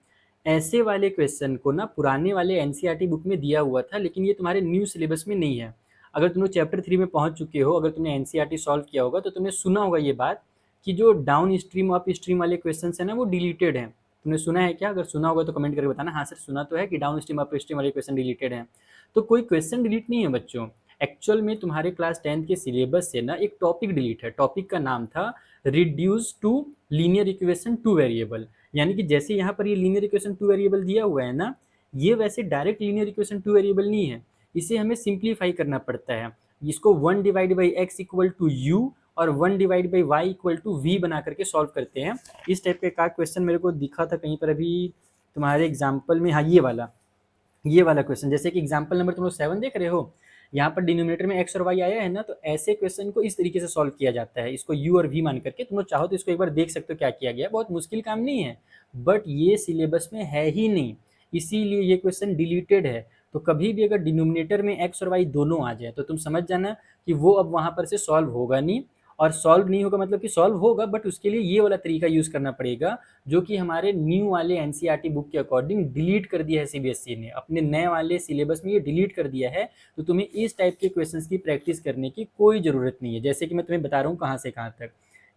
ऐसे वाले क्वेश्चन को ना पुराने वाले एनसीईआरटी बुक में दिया हुआ था, लेकिन ये तुम्हारे न्यू सिलेबस में नहीं है। अगर तुम लोग चैप्टर 3 में पहुंच चुके हो, अगर तुमने एनसीईआरटी सॉल्व किया होगा तो तुमने सुना होगा ये बात कि जो डाउन स्ट्रीम अप स्ट्रीम वाले क्वेश्चन है ना वो डिलीटेड है। तुमने सुना है क्या? अगर सुना होगा तो कमेंट करके बताना, हाँ सर सुना तो है कि डाउन स्ट्रीम अप स्ट्रीम वाले क्वेश्चन डिलीटेड है। तो कोई क्वेश्चन डिलीट नहीं है बच्चों, एक्चुअल में तुम्हारे क्लास 10 के सिलेबस से ना एक टॉपिक डिलीट है। टॉपिक का नाम था reduce to linear equation two variable, यानी कि जैसे यहाँ पर ये लीनियर इक्वेशन टू वेरिएबल दिया हुआ है ना, ये वैसे direct linear equation two variable नहीं है, इसे हमें सिंप्लीफाई करना पड़ता है। इसको 1 divide by x equal to u और 1 divide by y equal to v बना करके सॉल्व करते हैं। इस टाइप का क्वेश्चन मेरे को दिखा था कहीं पर अभी तुम्हारे एग्जाम्पल में, हाँ ये वाला क्वेश्चन, जैसे कि एग्जाम्पल नंबर तुम लोग 7 देख रहे हो, यहाँ पर डिनोमिनेटर में x और y आया है ना, तो ऐसे क्वेश्चन को इस तरीके से सॉल्व किया जाता है, इसको u और v मान करके। तुम लोग चाहो तो इसको एक बार देख सकते हो क्या किया गया, बहुत मुश्किल काम नहीं है, बट ये सिलेबस में है ही नहीं, इसीलिए ये क्वेश्चन डिलीटेड है। तो कभी भी अगर डिनोमिनेटर में x और y दोनों आ जाए तो तुम समझ जाना कि वो अब वहाँ पर से सॉल्व होगा नहीं, और सॉल्व नहीं होगा मतलब कि सॉल्व होगा बट उसके लिए ये वाला तरीका यूज़ करना पड़ेगा, जो कि हमारे न्यू वाले एनसीईआरटी बुक के अकॉर्डिंग डिलीट कर दिया है सीबीएसई ने, अपने नए वाले सिलेबस में ये डिलीट कर दिया है। तो तुम्हें इस टाइप के क्वेश्चंस की प्रैक्टिस करने की कोई ज़रूरत नहीं है। जैसे कि मैं तुम्हें बता रहा हूँ कहाँ से कहाँ तक,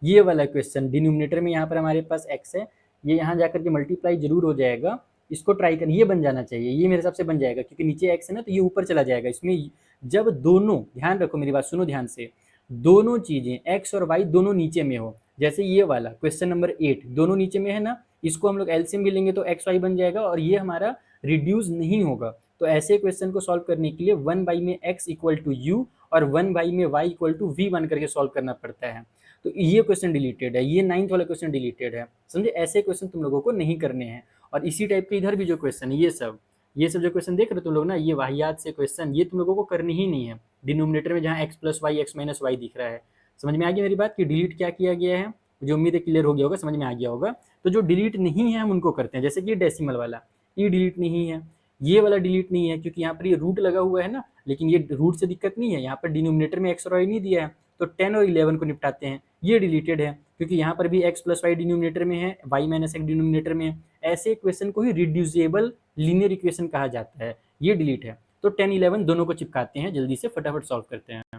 ये वाला क्वेश्चन डिनोमिनेटर में यहाँ पर हमारे पास x है, ये यहाँ जाकर के मल्टीप्लाई जरूर हो जाएगा, इसको ट्राई कर, ये बन जाना चाहिए, ये मेरे हिसाब से बन जाएगा क्योंकि नीचे x है ना, तो ये ऊपर चला जाएगा। इसमें जब दोनों, ध्यान रखो मेरी बात सुनो ध्यान से, दोनों चीजें x और y दोनों नीचे में हो, जैसे ये वाला क्वेश्चन नंबर 8 दोनों नीचे में है ना, इसको हम लोग एलसीएम भी लेंगे तो एक्स वाई बन जाएगा और ये हमारा रिड्यूस नहीं होगा। तो ऐसे क्वेश्चन को सॉल्व करने के लिए 1 में x इक्वल टू यू और 1 में y इक्वल टू वी बन करके सॉल्व करना पड़ता है। तो ये क्वेश्चन डिलीटेड है, ये 9th वाला क्वेश्चन डिलीटेड है, समझे? ऐसे क्वेश्चन तुम लोगों को नहीं करने हैं। और इसी टाइप के इधर भी जो क्वेश्चन है, ये सब जो क्वेश्चन देख रहे हो तुम लोग ना, ये वाहियात से क्वेश्चन, ये तुम लोगों को करनी ही नहीं है। डिनोमिनेटर में जहाँ x plus y x minus y दिख रहा है, समझ में आ गया मेरी बात कि डिलीट क्या किया गया है? मुझे उम्मीद है क्लियर हो गया होगा, समझ में आ गया होगा। तो जो डिलीट नहीं है हम उनको करते हैं, जैसे कि डेसिमल वाला, ये डिलीट नहीं है, ये वाला डिलीट नहीं है क्योंकि यहाँ पर ये रूट लगा हुआ है ना, लेकिन ये रूट से दिक्कत नहीं है, यहाँ पर डिनोमिनेटर में x और y नहीं दिया है, तो 10 और 11 को निपटाते हैं, ये डिलीटेड है क्योंकि यहाँ पर भी x प्लस वाई डिनोमिनेटर में है, y माइनस एक्स डिनोमिनेटर में है। ऐसे क्वेश्चन को ही रिड्यूसेबल लीनियर इक्वेशन कहा जाता है, ये डिलीट है। तो 10 11 दोनों को चिपकाते हैं, जल्दी से फटाफट सॉल्व करते हैं।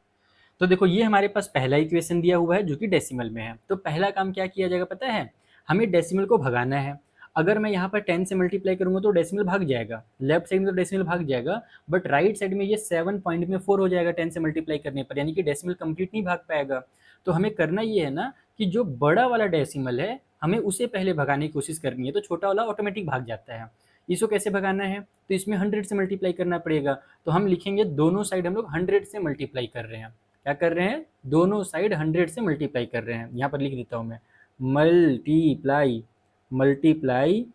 तो देखो ये हमारे पास पहला इक्वेशन दिया हुआ है जो कि डेसिमल में है। तो पहला काम क्या किया जाएगा पता है? हमें डेसिमल को भगाना है। अगर मैं यहाँ पर 10 से मल्टीप्लाई करूँगा तो डेसिमल भाग जाएगा, लेफ्ट साइड में तो डेसिमल भाग जाएगा, बट राइट साइड में ये 7 पॉइंट में 4 हो जाएगा 10 से मल्टीप्लाई करने पर, यानी कि डेसिमल कंप्लीट नहीं भाग पाएगा। तो हमें करना ये है ना कि जो बड़ा वाला डेसिमल है हमें उसे पहले भगाने की कोशिश करनी है, तो छोटा वाला ऑटोमेटिक भाग जाता है। इसको कैसे भगाना है, तो इसमें 100 से मल्टीप्लाई करना पड़ेगा। तो हम लिखेंगे दोनों साइड हम लोग 100 से मल्टीप्लाई कर रहे हैं। क्या कर रहे हैं, दोनों साइड 100 से मल्टीप्लाई कर रहे हैं। यहाँ पर लिख देता हूँ मैं, मल्टीप्लाई मल्टीप्लाई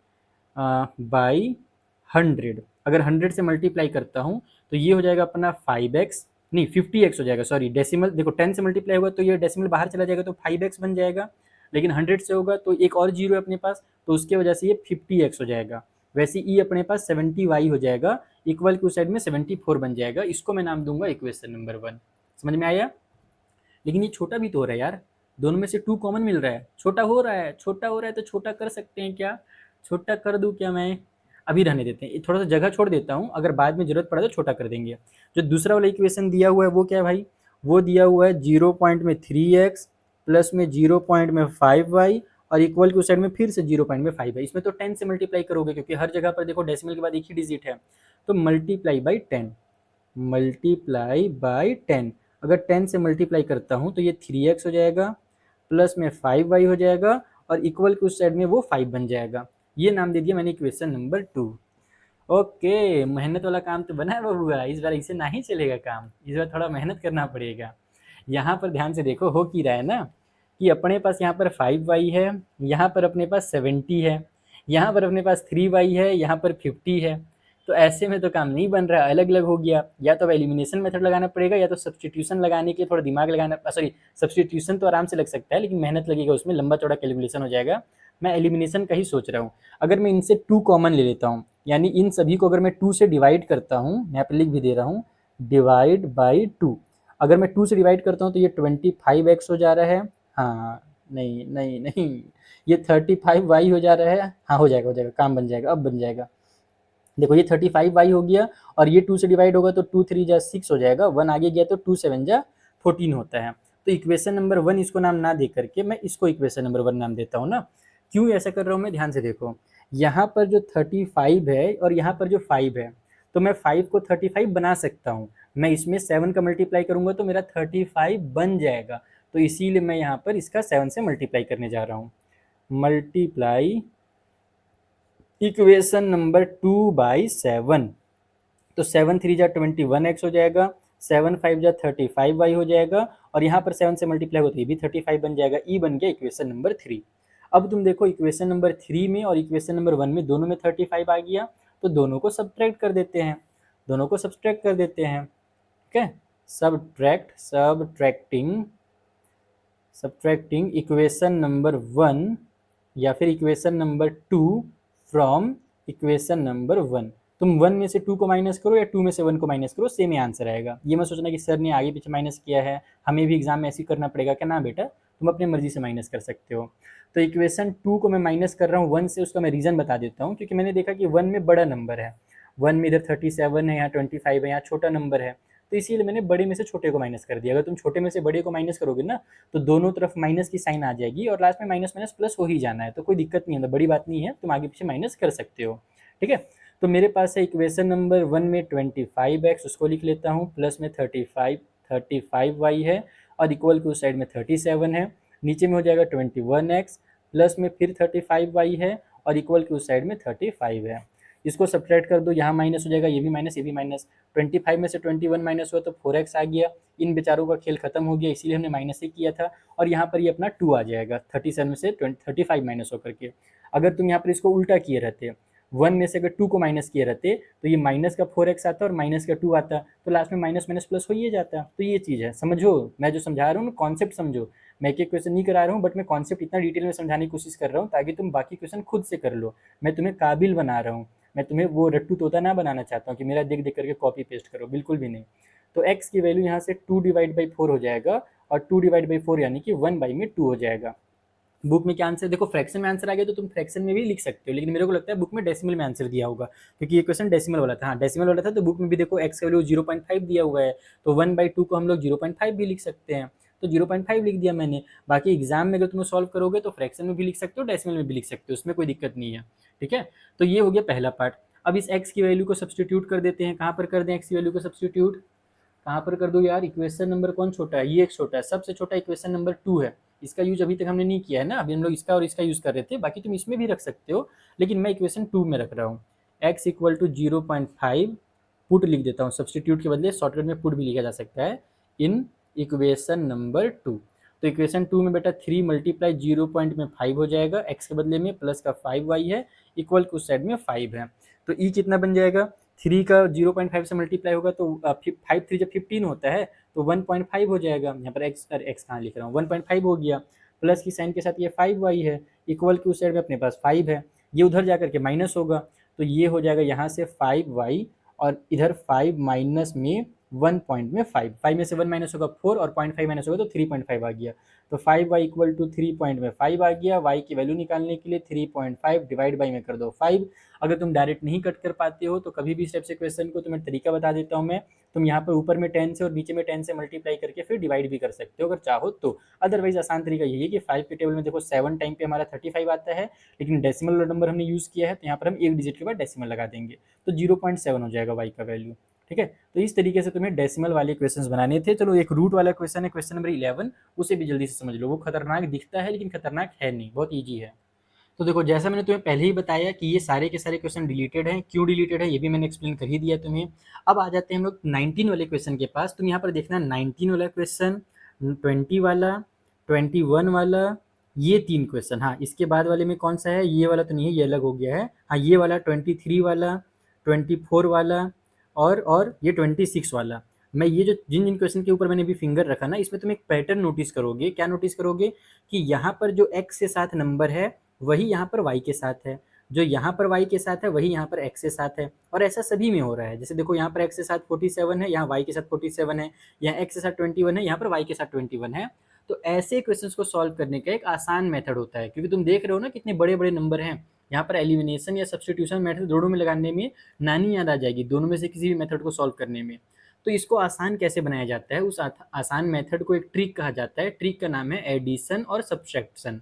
बाई 100। अगर 100 से मल्टीप्लाई करता हूँ तो ये हो जाएगा अपना 5x, नहीं 50x हो जाएगा, सॉरी डेसिमल देखो 10 से मल्टीप्लाई होगा तो ये डेसिमल बाहर चला जाएगा तो 5x बन जाएगा, लेकिन 100 से होगा तो एक और जीरो है अपने पास तो उसके वजह से ये 50x हो जाएगा। वैसे ई अपने पास 70y हो जाएगा, इक्वल की उस साइड में 74 बन जाएगा। इसको मैं नाम दूंगा इक्वेशन नंबर 1। समझ में आया? लेकिन ये छोटा भी तो हो रहा है यार, दोनों में से 2 कॉमन मिल रहा है, छोटा हो रहा है, छोटा हो रहा है तो छोटा कर सकते हैं क्या, छोटा कर दूं क्या मैं? अभी रहने देते हैं, थोड़ा सा जगह छोड़ देता हूँ, अगर बाद में जरूरत पड़ा तो छोटा कर देंगे। जो दूसरा वाला इक्वेशन दिया हुआ है वो क्या है भाई, वो दिया हुआ है 0.3x प्लस में 0.5y और इक्वल की उस साइड में फिर से 0.5 है। इसमें तो 10 से मल्टीप्लाई करोगे क्योंकि हर जगह पर देखो डेसिमल के बाद एक ही डिजिट है, तो मल्टीप्लाई बाई 10, मल्टीप्लाई बाई 10। अगर 10 से मल्टीप्लाई करता हूँ तो ये 3x हो जाएगा प्लस में 5y हो जाएगा और इक्वल के उस साइड में वो 5 बन जाएगा। ये नाम दे दिया मैंने इक्वेशन नंबर 2। ओके, मेहनत वाला काम तो बना है बबुआ, इस बार इसे नहीं चलेगा काम, इस बार थोड़ा मेहनत करना पड़ेगा। यहाँ पर ध्यान से देखो हो क्या रहा है ना कि अपने पास यहाँ पर 5y है, यहाँ पर अपने पास 70 है, यहाँ पर अपने पास 3y है, यहाँ पर 50 है। तो ऐसे में तो काम नहीं बन रहा, अलग अलग हो गया। या तो एलिमिनेशन मेथड लगाना पड़ेगा या तो सब्सटीट्यूशन लगाने के थोड़ा दिमाग लगाना, सॉरी सब्सटीट्यूशन तो आराम से लग सकता है लेकिन मेहनत लगेगा, उसमें लंबा चौड़ा कैलकुलेशन हो जाएगा। मैं एलिमिनेशन का ही सोच रहा हूँ। अगर मैं इनसे 2 कॉमन ले लेता हूँ, यानी इन सभी को अगर मैं 2 से डिवाइड करता हूँ, मैं यहाँ पर लिख भी दे रहा हूँ डिवाइड बाई 2। अगर मैं 2 से डिवाइड करता हूँ तो ये 25x हो जा रहा है, हाँ नहीं नहीं नहीं, ये 35y हो जा रहा है, हाँ हो जाएगा हो जाएगा, काम बन जाएगा, अब बन जाएगा। देखो ये 35y हो गया और ये 2 से डिवाइड होगा तो 2 3 जा 6 हो जाएगा, 1 आगे गया तो 2 7 जा 14 होता है। तो इक्वेशन नंबर 1 इसको नाम ना दे करके मैं इसको इक्वेशन नंबर 1 नाम देता हूँ ना। क्यों ऐसा कर रहा हूँ मैं, ध्यान से देखो, यहाँ पर जो 35 है और यहाँ पर जो 5 है, तो मैं 5 को 35 बना सकता हूँ। मैं इसमें 7 का मल्टीप्लाई करूँगा तो मेरा 35 बन जाएगा, तो इसीलिए मैं यहाँ पर इसका 7 से मल्टीप्लाई करने जा रहा हूँ। मल्टीप्लाई इक्वेशन नंबर 2 बाई 7, तो 7 3 जा 21x हो जाएगा, 7 5 जा 35y हो जाएगा और यहाँ पर 7 से मल्टीप्लाई होती है भी 35 बन जाएगा। ई बन गया इक्वेशन नंबर 3। अब तुम देखो इक्वेशन नंबर 3 में और इक्वेशन नंबर 1 में दोनों में 35 आ गया, तो दोनों को सब्ट्रैक्ट कर देते हैं, दोनों को सब्ट्रैक्ट कर देते हैं। ठीक है, सब्ट्रैक्टिंग इक्वेशन नंबर 1 या फिर equation number 2 from equation number 1। तुम 1 में से 2 को माइनस करो या 2 में से 1 को माइनस करो, सेम ही आंसर आएगा। ये मत सोचना कि सर ने आगे पीछे माइनस किया है, हमें भी एग्जाम में ऐसे ही करना पड़ेगा क्या, ना बेटा तुम अपनी मर्जी से माइनस कर सकते हो। तो इक्वेशन 2 को मैं माइनस कर रहा हूँ 1 से, उसका मैं रीज़न बता देता हूँ। क्योंकि मैंने देखा कि 1 में बड़ा नंबर है, 1 में इधर 37 है, यहाँ 25 है, यहाँ छोटा नंबर है, तो इसीलिए मैंने बड़े में से छोटे को माइनस कर दिया। अगर तुम छोटे में से बड़े को माइनस करोगे ना तो दोनों तरफ माइनस की साइन आ जाएगी और लास्ट में माइनस माइनस प्लस हो ही जाना है, तो कोई दिक्कत नहीं है, बड़ी बात नहीं है, तुम आगे पीछे माइनस कर सकते हो। ठीक है, तो मेरे पास है इक्वेशन नंबर 1 में 25x, उसको लिख लेता हूँ, प्लस में 35y है और इक्वल की उस साइड में 37 है, नीचे में हो जाएगा 21x प्लस में फिर 35y है और इक्वल की उस साइड में 35 है। इसको सब्ट्रैक्ट कर दो, यहाँ माइनस हो जाएगा, ये भी माइनस ये भी माइनस, 25 में से 21 माइनस हुआ तो 4x आ गया। इन बेचारों का खेल खत्म हो गया, इसीलिए हमने माइनस ही किया था। और यहाँ पर ये अपना 2 आ जाएगा 37 में से 35 माइनस होकर के। अगर तुम यहाँ पर इसको उल्टा किए रहते, 1 में से अगर 2 को माइनस किए रहते तो ये माइनस का 4x आता और माइनस का 2 आता, तो लास्ट में माइनस माइनस प्लस हो ही जाता। तो ये चीज़ है, समझो मैं जो समझा रहा हूँ ना, कॉन्सेप्ट समझो। मैं एक एक क्वेश्चन नहीं करा रहा हूँ, बट मैं कॉन्सेप्ट इतना डिटेल में समझाने की कोशिश कर रहा हूँ ताकि तुम बाकी क्वेश्चन खुद से कर लो। मैं तुम्हें काबिल बना रहा हूँ, मैं तुम्हें वो रट्टू तोता ना बनाना चाहता हूँ कि मेरा देख देख करके कॉपी पेस्ट करो, बिल्कुल भी नहीं। तो x की वैल्यू यहाँ से 2 डिवाइड बाई 4 हो जाएगा और 2 डिवाइड बाई 4 यानी कि 1 बाई में 2 हो जाएगा। बुक में क्या आंसर, देखो फ्रैक्शन में आंसर आ गया तो तुम फ्रैक्शन में भी लिख सकते हो, लेकिन मेरे को लगता है बुक में डेसिमल में आंसर दिया होगा, क्योंकि ये क्वेश्चन डेसिमल वाला था। हाँ डेसिमल वाला था, तो बुक में भी देखो x का वैल्यू 0.5 दिया हुआ है, तो 1/2 को हम लोग 0.5 भी लिख सकते हैं, तो 0.5 लिख दिया मैंने। बाकी एग्जाम में अगर तुम सॉल्व करोगे तो फ्रैक्शन में भी लिख सकते हो, डेसिमल में भी लिख सकते हो, उसमें कोई दिक्कत नहीं है। ठीक है। तो ये हो गया पहला पार्ट। अब इस x की वैल्यू को सब्सटीट्यूट कर देते हैं। कहाँ पर कर दें x की वैल्यू को सब्सटीट्यूट? कहाँ पर कर दो यार? इक्वेशन नंबर कौन छोटा है? ये एक छोटा है, सबसे छोटा इक्वेशन नंबर 2 है। इसका यूज अभी तक हमने नहीं किया है ना, अभी हम लोग इसका और इसका यूज कर रहे थे। बाकी तुम इसमें भी रख सकते हो, लेकिन मैं इक्वेशन 2 में रख रहा हूँ। x इक्वल टू 0.5 पुट लिख देता हूँ, सब्सटीट्यूट के बदले शॉर्टकट में पुट भी लिखा जा सकता है, इन इक्वेशन नंबर 2। तो इक्वेशन 2 में बेटा 3 मल्टीप्लाई 0 पॉइंट में 5 हो जाएगा, x के बदले में प्लस का 5y है, इक्वल उस साइड में 5 है। तो e कितना बन जाएगा? 3 का 0.5 से मल्टीप्लाई होगा तो 5 3 जब 15 होता है तो 1.5 हो जाएगा। यहाँ पर x कहाँ लिख रहा हूँ, 1.5 हो गया, प्लस की साइन के साथ ये 5y है, इक्वल की उस साइड में अपने पास 5 है, ये उधर जा करके माइनस होगा, तो ये हो जाएगा यहाँ से 5y, और इधर 5 माइनस में 1 पॉइंट में 5, 5 में से 1 माइनस होगा 4 और 0.5 माइनस होगा तो 3.5 आ गया। तो 5y इक्वल टू 3 पॉइंट में 5 आ गया। y की वैल्यू निकालने के लिए 3.5 डिवाइड बाई में कर दो 5। अगर तुम डायरेक्ट नहीं कट कर पाते हो तो कभी भी स्टेप से क्वेश्चन को तुम्हें तरीका बता देता हूँ मैं, तुम यहाँ पर ऊपर में 10 से और नीचे में 10 से मल्टीप्लाई करके फिर डिवाइड भी कर सकते हो अगर चाहो तो। अदरवाइज आसान तरीका यही है कि 5 के टेबल में देखो 7 टाइम पे हमारा 35 आता है, लेकिन डेसिमल नंबर हमने यूज़ किया है तो यहाँ पर हम एक डिजिट के बाद डेसिमल लगा देंगे, तो 0.7 हो जाएगा y का वैल्यू। ठीक है, तो इस तरीके से तुम्हें डेसिमल वाले क्वेश्चंस बनाने थे। चलो एक रूट वाला क्वेश्चन है, क्वेश्चन नंबर 11, उसे भी जल्दी से समझ लो। वो खतरनाक दिखता है लेकिन खतरनाक है नहीं, बहुत ईजी है। तो देखो जैसा मैंने तुम्हें पहले ही बताया कि ये सारे के सारे क्वेश्चन डिलीटेड हैं, क्यों डिलीटेड है ये भी मैंने एक्सप्लेन कर ही दिया तुम्हें। अब आ जाते हैं हम लोग 19 वाले क्वेश्चन के पास। तुम यहाँ पर देखना 19 वाला क्वेश्चन, 20 वाला, 21 वाला, ये 3 क्वेश्चन। हाँ, इसके बाद वाले में कौन सा है? ये वाला तो नहीं है, ये अलग हो गया है। हाँ, ये वाला 23 वाला, 24 वाला और ये 26 वाला। मैं ये जो जिन जिन क्वेश्चन के ऊपर मैंने अभी फिंगर रखा ना, इसमें तुम एक पैटर्न नोटिस करोगे। क्या नोटिस करोगे? कि यहाँ पर जो x के साथ नंबर है वही यहाँ पर y के साथ है, जो यहाँ पर y के साथ है वही यहाँ पर x के साथ है, और ऐसा सभी में हो रहा है। जैसे देखो यहाँ पर x के साथ 47 है, यहाँ y के साथ 47 है, यहाँ x के साथ 21 है, यहाँ पर y के साथ 21 है। तो ऐसे क्वेश्चंस को सॉल्व करने का एक आसान मेथड होता है, क्योंकि तुम देख रहे हो ना कितने बड़े बड़े नंबर हैं। यहाँ पर एलिमिनेशन या सब्सटीट्यूशन मेथड दोनों में लगाने में नानी याद आ जाएगी, दोनों में से किसी भी मेथड को सॉल्व करने में। तो इसको आसान कैसे बनाया जाता है, उस आसान मेथड को एक ट्रिक कहा जाता है। ट्रिक का नाम है एडिशन और सब्सट्रैक्शन।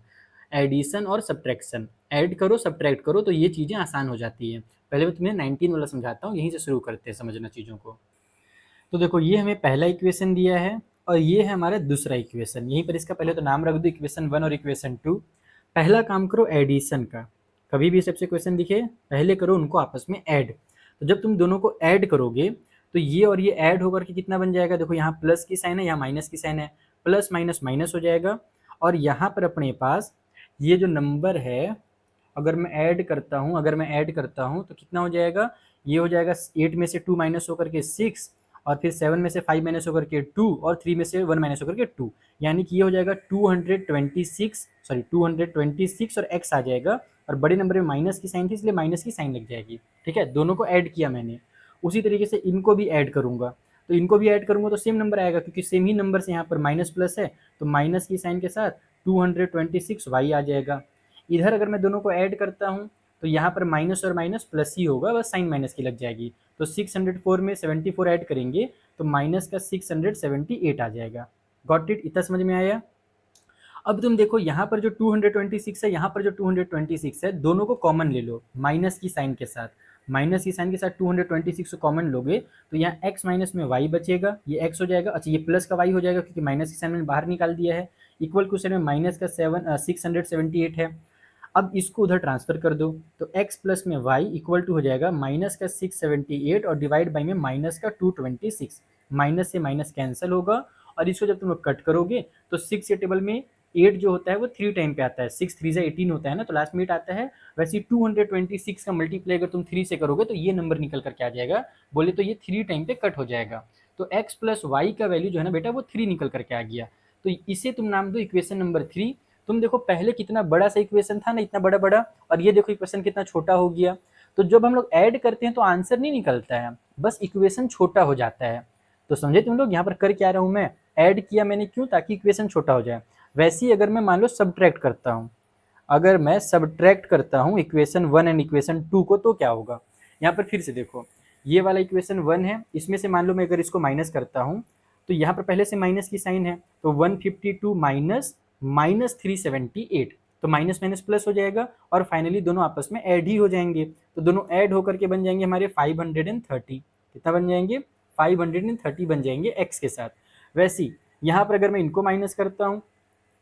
एडिशन और सब्ट्रैक्शन, ऐड करो सब्ट्रैक्ट करो तो ये चीज़ें आसान हो जाती हैं। पहले मैं तुम्हें 19 वाला समझाता हूँ, यहीं से शुरू करते हैं समझना चीज़ों को। तो देखो ये हमें पहला इक्वेशन दिया है और ये है हमारा दूसरा इक्वेशन। यहीं पर इसका पहले तो नाम रख दो, इक्वेशन 1 और इक्वेशन 2। पहला काम करो एडिशन का। कभी भी सबसे क्वेश्चन दिखे पहले करो उनको आपस में ऐड। तो जब तुम दोनों को ऐड करोगे तो ये और ये ऐड होकर के कितना बन जाएगा? देखो यहाँ प्लस की साइन है, यहाँ माइनस की साइन है, प्लस माइनस माइनस हो जाएगा। और यहाँ पर अपने पास ये जो नंबर है, अगर मैं ऐड करता हूँ तो कितना हो जाएगा? ये हो जाएगा 8 में से 2 माइनस होकर के 6, और फिर 7 में से 5 माइनस होकर के 2, और 3 में से 1 माइनस होकर के 2, यानी कि ये हो जाएगा 226 और x आ जाएगा। और बड़े नंबर में माइनस की साइन थी इसलिए माइनस की साइन लग जाएगी। ठीक है, दोनों को ऐड किया मैंने। उसी तरीके से इनको भी ऐड करूंगा, तो इनको भी ऐड करूंगा तो सेम नंबर आएगा, क्योंकि सेम ही नंबर से यहाँ पर माइनस प्लस है, तो माइनस की साइन के साथ 226y आ जाएगा। इधर अगर मैं दोनों को ऐड करता हूँ तो यहाँ पर माइनस और माइनस प्लस ही होगा, बस साइन माइनस की लग जाएगी। तो 604 में 74 ऐड करेंगे तो माइनस का 678 आ जाएगा। Got it? इतना समझ में आया? अब तुम देखो यहाँ पर जो 226 है, यहाँ पर जो 226 है, दोनों को कॉमन ले लो माइनस की साइन के साथ। माइनस की साइन के साथ 226 को कॉमन लोगे तो यहाँ x माइनस में y बचेगा, ये x हो जाएगा। अच्छा, ये प्लस का y हो जाएगा क्योंकि माइनस की साइन मैंने बाहर निकाल दिया है। इक्वल क्वेश्चन में माइनस का 678 है। अब इसको उधर ट्रांसफर कर दो तो x प्लस में y इक्वल टू हो जाएगा माइनस का 678 और डिवाइड बाई में माइनस का 226। माइनस से माइनस कैंसिल होगा, और इसको जब तुम लोग कट करोगे तो 6 के टेबल में 8 जो होता है वो 3 टाइम पे आता है। 6 3 से 18 होता है ना, तो लास्ट में 8 आता है। वैसे 226 का मल्टीप्लाई अगर तुम 3 से करोगे तो ये नंबर निकल करके आ जाएगा। बोले तो ये 3 टाइम पे कट हो जाएगा। तो x प्लस वाई का वैल्यू जो है ना बेटा वो 3 निकल करके आ गया। तो इसे तुम नाम दो इक्वेशन नंबर 3। तुम देखो पहले कितना बड़ा सा इक्वेशन था ना, इतना बड़ा बड़ा, और ये देखो इक्वेशन कितना छोटा हो गया। तो जब हम लोग ऐड करते हैं तो आंसर नहीं निकलता है, बस इक्वेशन छोटा हो जाता है। तो समझे तुम लोग? यहाँ पर कर क्या रहा हूँ मैं? ऐड किया मैंने, क्यों? ताकि इक्वेशन छोटा हो जाए। वैसे ही अगर मैं मान लो सब्ट्रैक्ट करता हूँ, अगर मैं सब्ट्रैक्ट करता हूँ इक्वेशन 1 एंड इक्वेशन 2 को, तो क्या होगा? यहाँ पर फिर से देखो, ये वाला इक्वेशन 1 है, इसमें से मान लो मैं अगर इसको माइनस करता हूँ तो यहाँ पर पहले से माइनस की साइन है, तो 152 माइनस 378, तो माइनस माइनस प्लस हो जाएगा और फाइनली दोनों आपस में ऐड ही हो जाएंगे, तो दोनों ऐड होकर के बन जाएंगे हमारे 530। कितना बन जाएंगे? 530 बन जाएंगे x के साथ। वैसे ही यहाँ पर अगर मैं इनको माइनस करता हूँ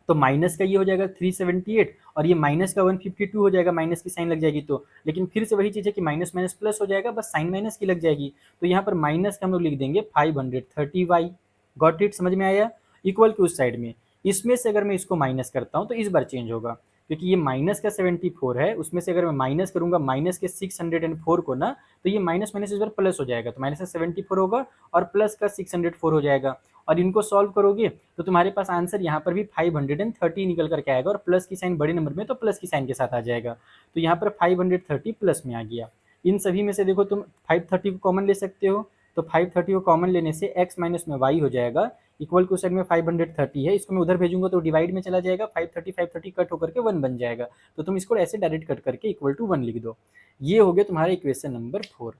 तो माइनस का ये हो जाएगा 378 और ये माइनस का 152 हो जाएगा, माइनस की साइन लग जाएगी तो, लेकिन फिर से वही चीज़ है कि माइनस माइनस प्लस हो जाएगा, बस साइन माइनस की लग जाएगी, तो यहाँ पर माइनस का हम लोग लिख देंगे 530y। Got it? समझ में आया? इक्वल की उस साइड में इसमें से अगर मैं इसको माइनस करता हूँ तो इस बार चेंज होगा, क्योंकि ये माइनस का 74 है, उसमें से अगर मैं माइनस करूंगा माइनस के 604 को ना, तो ये माइनस माइनस इस बार प्लस हो जाएगा, तो माइनस का 74 होगा और प्लस का 604 हो जाएगा, और इनको सॉल्व करोगे तो तुम्हारे पास आंसर यहाँ पर भी 530 निकल करके आएगा, और प्लस की साइन बड़े नंबर में तो प्लस की साइन के साथ आ जाएगा, तो यहाँ पर 530 प्लस में आ गया। इन सभी में से देखो तुम 530 को कॉमन ले सकते हो, तो 530 को कॉमन लेने से x माइनस में y हो जाएगा, इक्वल टू साइड में 530 है, इसको मैं उधर भेजूंगा तो डिवाइड में चला जाएगा, 530 कट होकर के 1 बन जाएगा, तो तुम इसको ऐसे डायरेक्ट कट करके इक्वल टू 1 लिख दो। ये हो गया तुम्हारा इक्वेशन नंबर 4।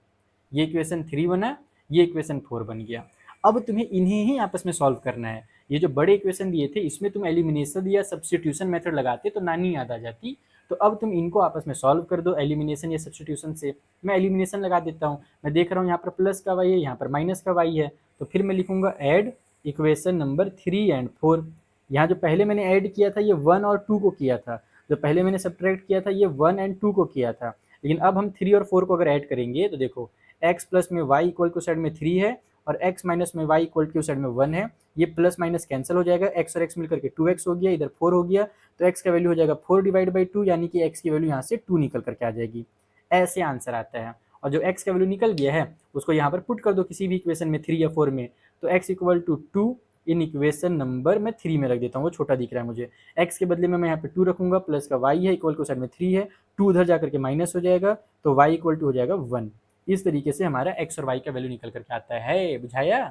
ये इक्वेशन 3 बना, ये इक्वेशन 4 बन गया। अब तुम्हें इन्हें ही आपस में सॉल्व करना है। ये जो बड़े इक्वेशन दिए थे इसमें तुम एलिमिनेशन या सब्स्टिट्यूशन मेथड लगाते तो नानी याद आ जाती, तो अब तुम इनको आपस में सॉल्व कर दो एलिमिनेशन या सब्स्टिट्यूशन से। मैं एलिमिनेशन लगा देता हूँ, मैं देख रहा हूँ यहाँ पर प्लस का वाई है, यहाँ पर माइनस का वाई है, तो फिर मैं लिखूंगा ऐड इक्वेशन नंबर 3 एंड 4। यहाँ जो पहले मैंने ऐड किया था ये 1 और 2 को किया था, जो पहले मैंने सब्ट्रैक्ट किया था ये 1 एंड 2 को किया था, लेकिन अब हम 3 और 4 को अगर ऐड करेंगे तो देखो x प्लस में y इक्वल टू साइड में 3 है और x माइनस में y इक्वल टू साइड में 1 है, ये प्लस माइनस कैंसिल हो जाएगा, x और x मिलकर के 2x हो गया, इधर 4 हो गया, तो x का वैल्यू हो जाएगा 4 डिवाइड बाई 2, यानी कि x की वैल्यू यहाँ से 2 निकल करके आ जाएगी। ऐसे आंसर आता है, और जो x का वैल्यू निकल गया है उसको यहाँ पर पुट कर दो किसी भी इक्वेशन में 3 या 4 में, तो x equal to 2 in equation number मैं 3 में रख देता हूँ, वो छोटा दिख रहा है मुझे, x के बदले में मैं यहाँ पे 2 रखूंगा, प्लस का y है इक्वल टू साइड में 3 है, 2 उधर जाकर के माइनस हो जाएगा, तो y इक्वल टू हो जाएगा 1। इस तरीके से हमारा x और y का वैल्यू निकल करके आता है। बुझाया?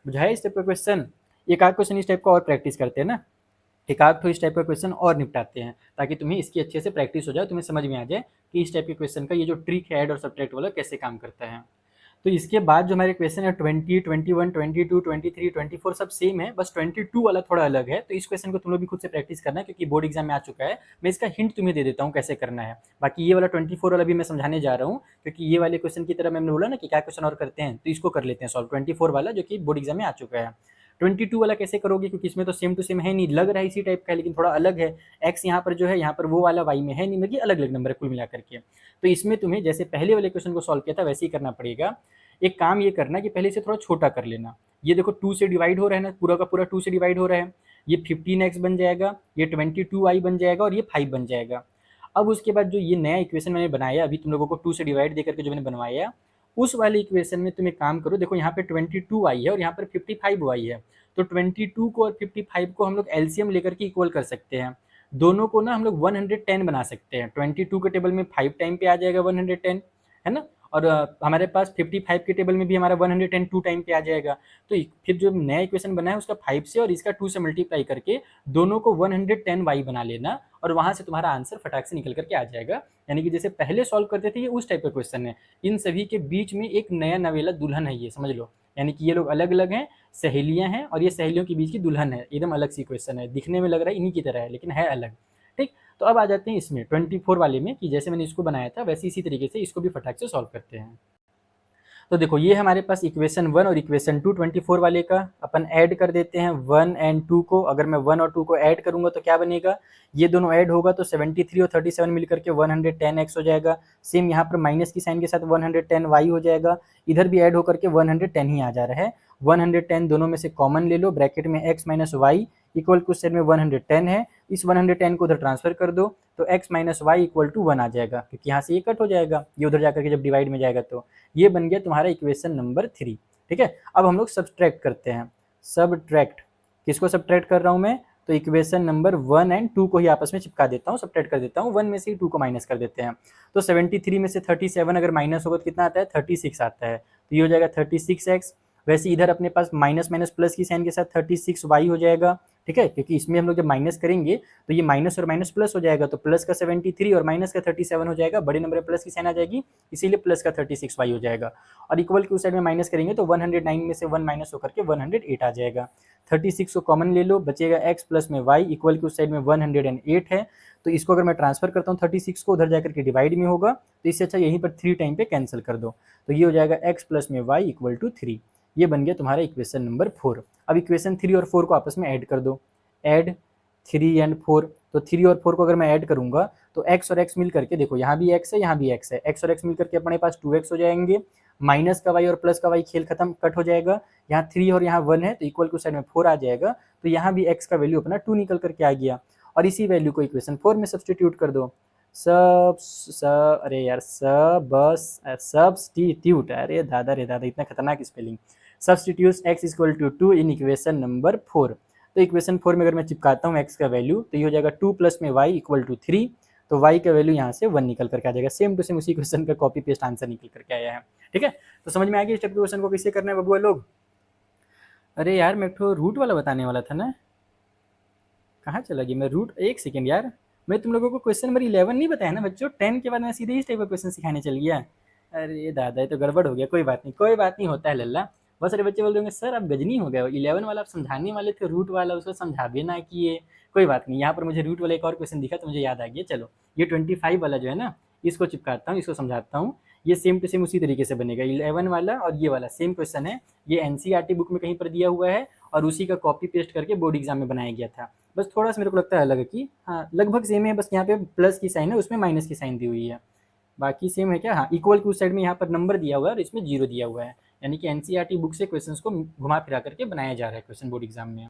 बुझाया इस टाइप का क्वेश्चन? एक आध क्वेश्चन इस टाइप का और प्रैक्टिस करते हैं ना, एक आध तो इस टाइप का क्वेश्चन और निपटाते हैं, ताकि तुम्हें इसकी अच्छे से प्रैक्टिस हो जाए, तुम्हें समझ में आ जाए कि इस टाइप के क्वेश्चन का ये जो ट्रिक है ऐड और सब्ट्रैक्ट वाला कैसे काम करता है। तो इसके बाद जो हमारे क्वेश्चन है 20, 21, 22, 23, 24 सब सेम है, बस 22 वाला थोड़ा अलग है, तो इस क्वेश्चन को तुम लोग भी खुद से प्रैक्टिस करना है, क्योंकि बोर्ड एग्जाम में आ चुका है। मैं इसका हिंट तुम्हें दे देता हूँ कैसे करना है, बाकी ये वाला 24 वाला भी मैं समझाने जा रहा हूँ, क्योंकि ये वाले क्वेश्चन की तरह मैंने बोला ना कि क्या क्वेश्चन और करते हैं, तो इसको कर लेते हैं सॉल्व 24 वाला जो कि बोर्ड एग्जाम में आ चुका है। 22 वाला कैसे करोगे, क्योंकि इसमें तो सेम टू सेम है नहीं, लग रहा है इसी टाइप का है लेकिन थोड़ा अलग है, एक्स यहाँ पर जो है यहाँ पर वो वाला वाई में है नहीं, मतलब अलग अलग नंबर है कुल मिलाकर के। तो इसमें तुम्हें जैसे पहले वाले क्वेश्चन को सॉल्व किया था वैसे ही करना पड़ेगा। एक काम ये करना कि पहले से थोड़ा छोटा कर लेना, ये देखो 2 से डिवाइड हो रहा है ना, पूरा का पूरा 2 से डिवाइड हो रहा है, ये 15x बन जाएगा, ये 22y बन जाएगा और ये 5 बन जाएगा। अब उसके बाद जो ये नया इक्वेशन मैंने बनाया अभी तुम लोगों को 2 से डिवाइड देकर के जो मैंने बनवाया, उस वाले इक्वेशन में तुम एक काम करो, देखो यहाँ पे 22y है और यहाँ पर 55y है, तो 22 को और 55 को हम लोग एलसीएम लेकर के इक्वल कर सकते हैं, दोनों को ना हम लोग 110 बना सकते हैं। 22 के टेबल में 5 टाइम पे आ जाएगा 110, है ना, और हमारे पास 55 के टेबल में भी हमारा 110 2 टाइम पे आ जाएगा, तो फिर जो नया इक्वेशन बना है उसका 5 से और इसका 2 से मल्टीप्लाई करके दोनों को 110y बना लेना, और वहां से तुम्हारा आंसर फटाक से निकल करके आ जाएगा। यानी कि जैसे पहले सॉल्व करते थे ये उस टाइप का क्वेश्चन है, इन सभी के बीच में एक नया नवेला दुल्हन है, ये समझ लो, यानी कि ये लोग अलग अलग हैं, सहेलियां हैं, और ये सहेलियों के बीच की दुल्हन है, एकदम अलग सी क्वेश्चन है, दिखने में लग रहा है इन्हीं की तरह है लेकिन है अलग। ठीक, तो अब आ जाते हैं इसमें 24 वाले में, कि जैसे मैंने इसको बनाया था वैसे इसी तरीके से इसको भी फटाक से सॉल्व करते हैं। तो देखो ये हमारे पास इक्वेशन 1 और इक्वेशन 2 24 वाले का अपन ऐड कर देते हैं 1 एंड 2 को। अगर मैं 1 और 2 को ऐड करूंगा तो क्या बनेगा, ये दोनों ऐड होगा तो 73 और 37 मिलकर के 110x हो जाएगा। सेम यहाँ पर माइनस की साइन के साथ 110y हो जाएगा, इधर भी ऐड होकर के 110 ही आ जा रहा है। 110 दोनों में से कॉमन ले लो, ब्रैकेट में x minus y equal to side में 110 है, इस 110 को उधर ट्रांसफर कर दो तो x minus y equal to 1 आ जाएगा, क्योंकि यहाँ से ये कट हो जाएगा, ये उधर जाकर के जब डिवाइड में जाएगा तो ये बन गया तुम्हारा इक्वेशन नंबर 3। ठीक है, अब हम लोग सब्ट्रैक्ट करते हैं। सब्ट्रैक्ट किसको सब्ट्रैक्ट कर रहा हूँ मैं, तो इक्वेशन नंबर 1 एंड 2 को ही आपस में चिपका देता हूँ, सब्ट्रैक्ट कर देता हूँ, 1 में से ही 2 को माइनस कर देते हैं। तो 73 में से 37 अगर माइनस होगा तो कितना आता है, 36 आता है, तो ये हो जाएगा 36x। वैसे इधर अपने पास माइनस माइनस प्लस की साइन के साथ 36y हो जाएगा। ठीक है, क्योंकि इसमें हम लोग जब माइनस करेंगे तो ये माइनस और माइनस प्लस हो जाएगा, तो प्लस का 73 और माइनस का 37 हो जाएगा, बड़े नंबर में प्लस की साइन आ जाएगी, इसीलिए प्लस का 36y हो जाएगा। और इक्वल की उस साइड में माइनस करेंगे तो 109 में से 1 माइनस होकर के 108 आ जाएगा। 36 को कॉमन ले लो, बचेगा x प्लस में y इक्वल की उस साइड में 108 है। तो इसको अगर मैं ट्रांसफर करता हूँ 36 को, उधर जाकर के डिवाइड में होगा, तो इससे अच्छा यहीं पर 3 टाइम पे कैंसिल कर दो, तो ये हो जाएगा x प्लस में y इक्वल टू 3। ये बन गया तुम्हारा इक्वेशन नंबर 4। अब इक्वेशन 3 और 4 को आपस में ऐड कर दो, ऐड 3 एंड 4। तो 3 और 4 को अगर मैं ऐड करूंगा तो x और x मिल करके, देखो यहाँ भी x है यहाँ भी x है, x और x मिल करके अपने पास 2x हो जाएंगे, माइनस का y और प्लस का y खेल खत्म, कट हो जाएगा, यहाँ 3 और यहाँ 1 है तो इक्वल टू साइड में 4 आ जाएगा, तो यहाँ भी x का वैल्यू अपना 2 निकल करके आ गया। और इसी वैल्यू को इक्वेशन 4 में सब्सटीट्यूट कर दो, अरे यार सब्सटीट्यूट, अरे दादा रे दादा इतना खतरनाक spelling, substitute x equal to 2 in equation number 4। तो इक्वेशन 4 में अगर मैं चिपकाता हूँ x का वैल्यू तो ये हो जाएगा 2 प्लस में y इक्वल टू 3, तो y का वैल्यू यहाँ से 1 निकल करके आ जाएगा। सेम टू सेम उसी क्वेश्चन का कॉपी पेस्ट आंसर निकल करके आया है। ठीक है, तो समझ में आ गया इस टाइप के क्वेश्चन को कैसे करना है बबुआ लोग। अरे यार मैं तो रूट वाला बताने वाला था ना, कहाँ चला गया मैं रूट, एक सेकेंड यार, मैं तुम लोगों को क्वेश्चन नंबर 11 नहीं बताया ना बच्चों, 10 के बाद मैं सीधे इस टाइप का क्वेश्चन सिखाने चल गया। अरे दादा ये तो गड़बड़ हो गया, कोई बात नहीं कोई बात नहीं, होता है लल्ला। बहुत सारे बच्चे बोल रहे होंगे सर आप गजनी हो गए, 11 वाला आप समझाने वाले थे, रूट वाला उसको समझा भी ना किए। कोई बात नहीं, यहाँ पर मुझे रूट वाला एक और क्वेश्चन दिखा तो मुझे याद आ गया। चलो ये 25 वाला जो है ना, इसको चिपकाता हूँ, इसको समझाता हूँ। ये सेम टू सेम उसी तरीके से बनेगा, 11 वाला और ये वाला सेम क्वेश्चन है, ये एनसीईआरटी बुक में कहीं पर दिया हुआ है और उसी का कॉपी पेस्ट करके बोर्ड एग्जाम में बनाया गया था। बस थोड़ा सा मेरे को लगता है अलग है कि हाँ लगभग सेम है, बस यहाँ पे प्लस की साइन है उसमें माइनस की साइन दी हुई है, बाकी सेम है क्या, हाँ इक्वल की उस साइड में यहाँ पर नंबर दिया हुआ है और इसमें 0 दिया हुआ है, यानी कि एनसीईआरटी बुक से क्वेश्चंस को घुमा फिरा करके बनाया जा रहा है क्वेश्चन बोर्ड एग्जाम में।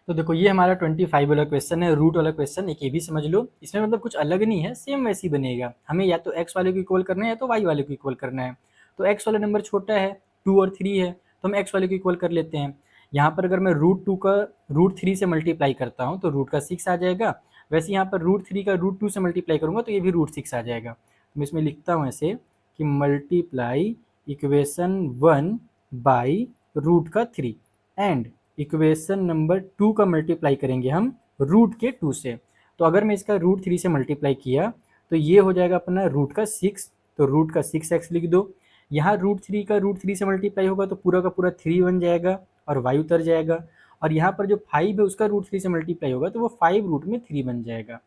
तो देखो ये हमारा 25 वाला क्वेश्चन है, रूट वाला क्वेश्चन, एक ये भी समझ लो, इसमें मतलब कुछ अलग नहीं है, सेम वैसे ही बनेगा। हमें या तो x वाले को इक्वल करना है या तो y वाले को इक्वल करना है। तो x वाला नंबर छोटा है, 2 और 3 है, तो हम x वाले को इक्वल कर लेते हैं। यहाँ पर अगर मैं रूट 2 का रूट 3 से मल्टीप्लाई करता हूँ तो रूट का 6 आ जाएगा, वैसे यहाँ पर रूट 3 का रूट 2 से मल्टीप्लाई करूँगा तो ये भी रूट 6 आ जाएगा। तो मैं इसमें लिखता हूँ ऐसे कि मल्टीप्लाई इक्वेशन 1 बाई रूट का 3 एंड इक्वेशन नंबर 2 का मल्टीप्लाई करेंगे हम रूट के 2 से। तो अगर मैं इसका रूट 3 से मल्टीप्लाई किया तो ये हो जाएगा अपना रूट का 6, तो रूट का 6x लिख दो। यहाँ रूट 3 का रूट 3 से मल्टीप्लाई होगा तो पूरा का पूरा 3 बन जाएगा और y उतर जाएगा, और यहाँ पर जो 5 है उसका रूट 3 से मल्टीप्लाई होगा तो वो 5 रूट में 3 बन जाएगा।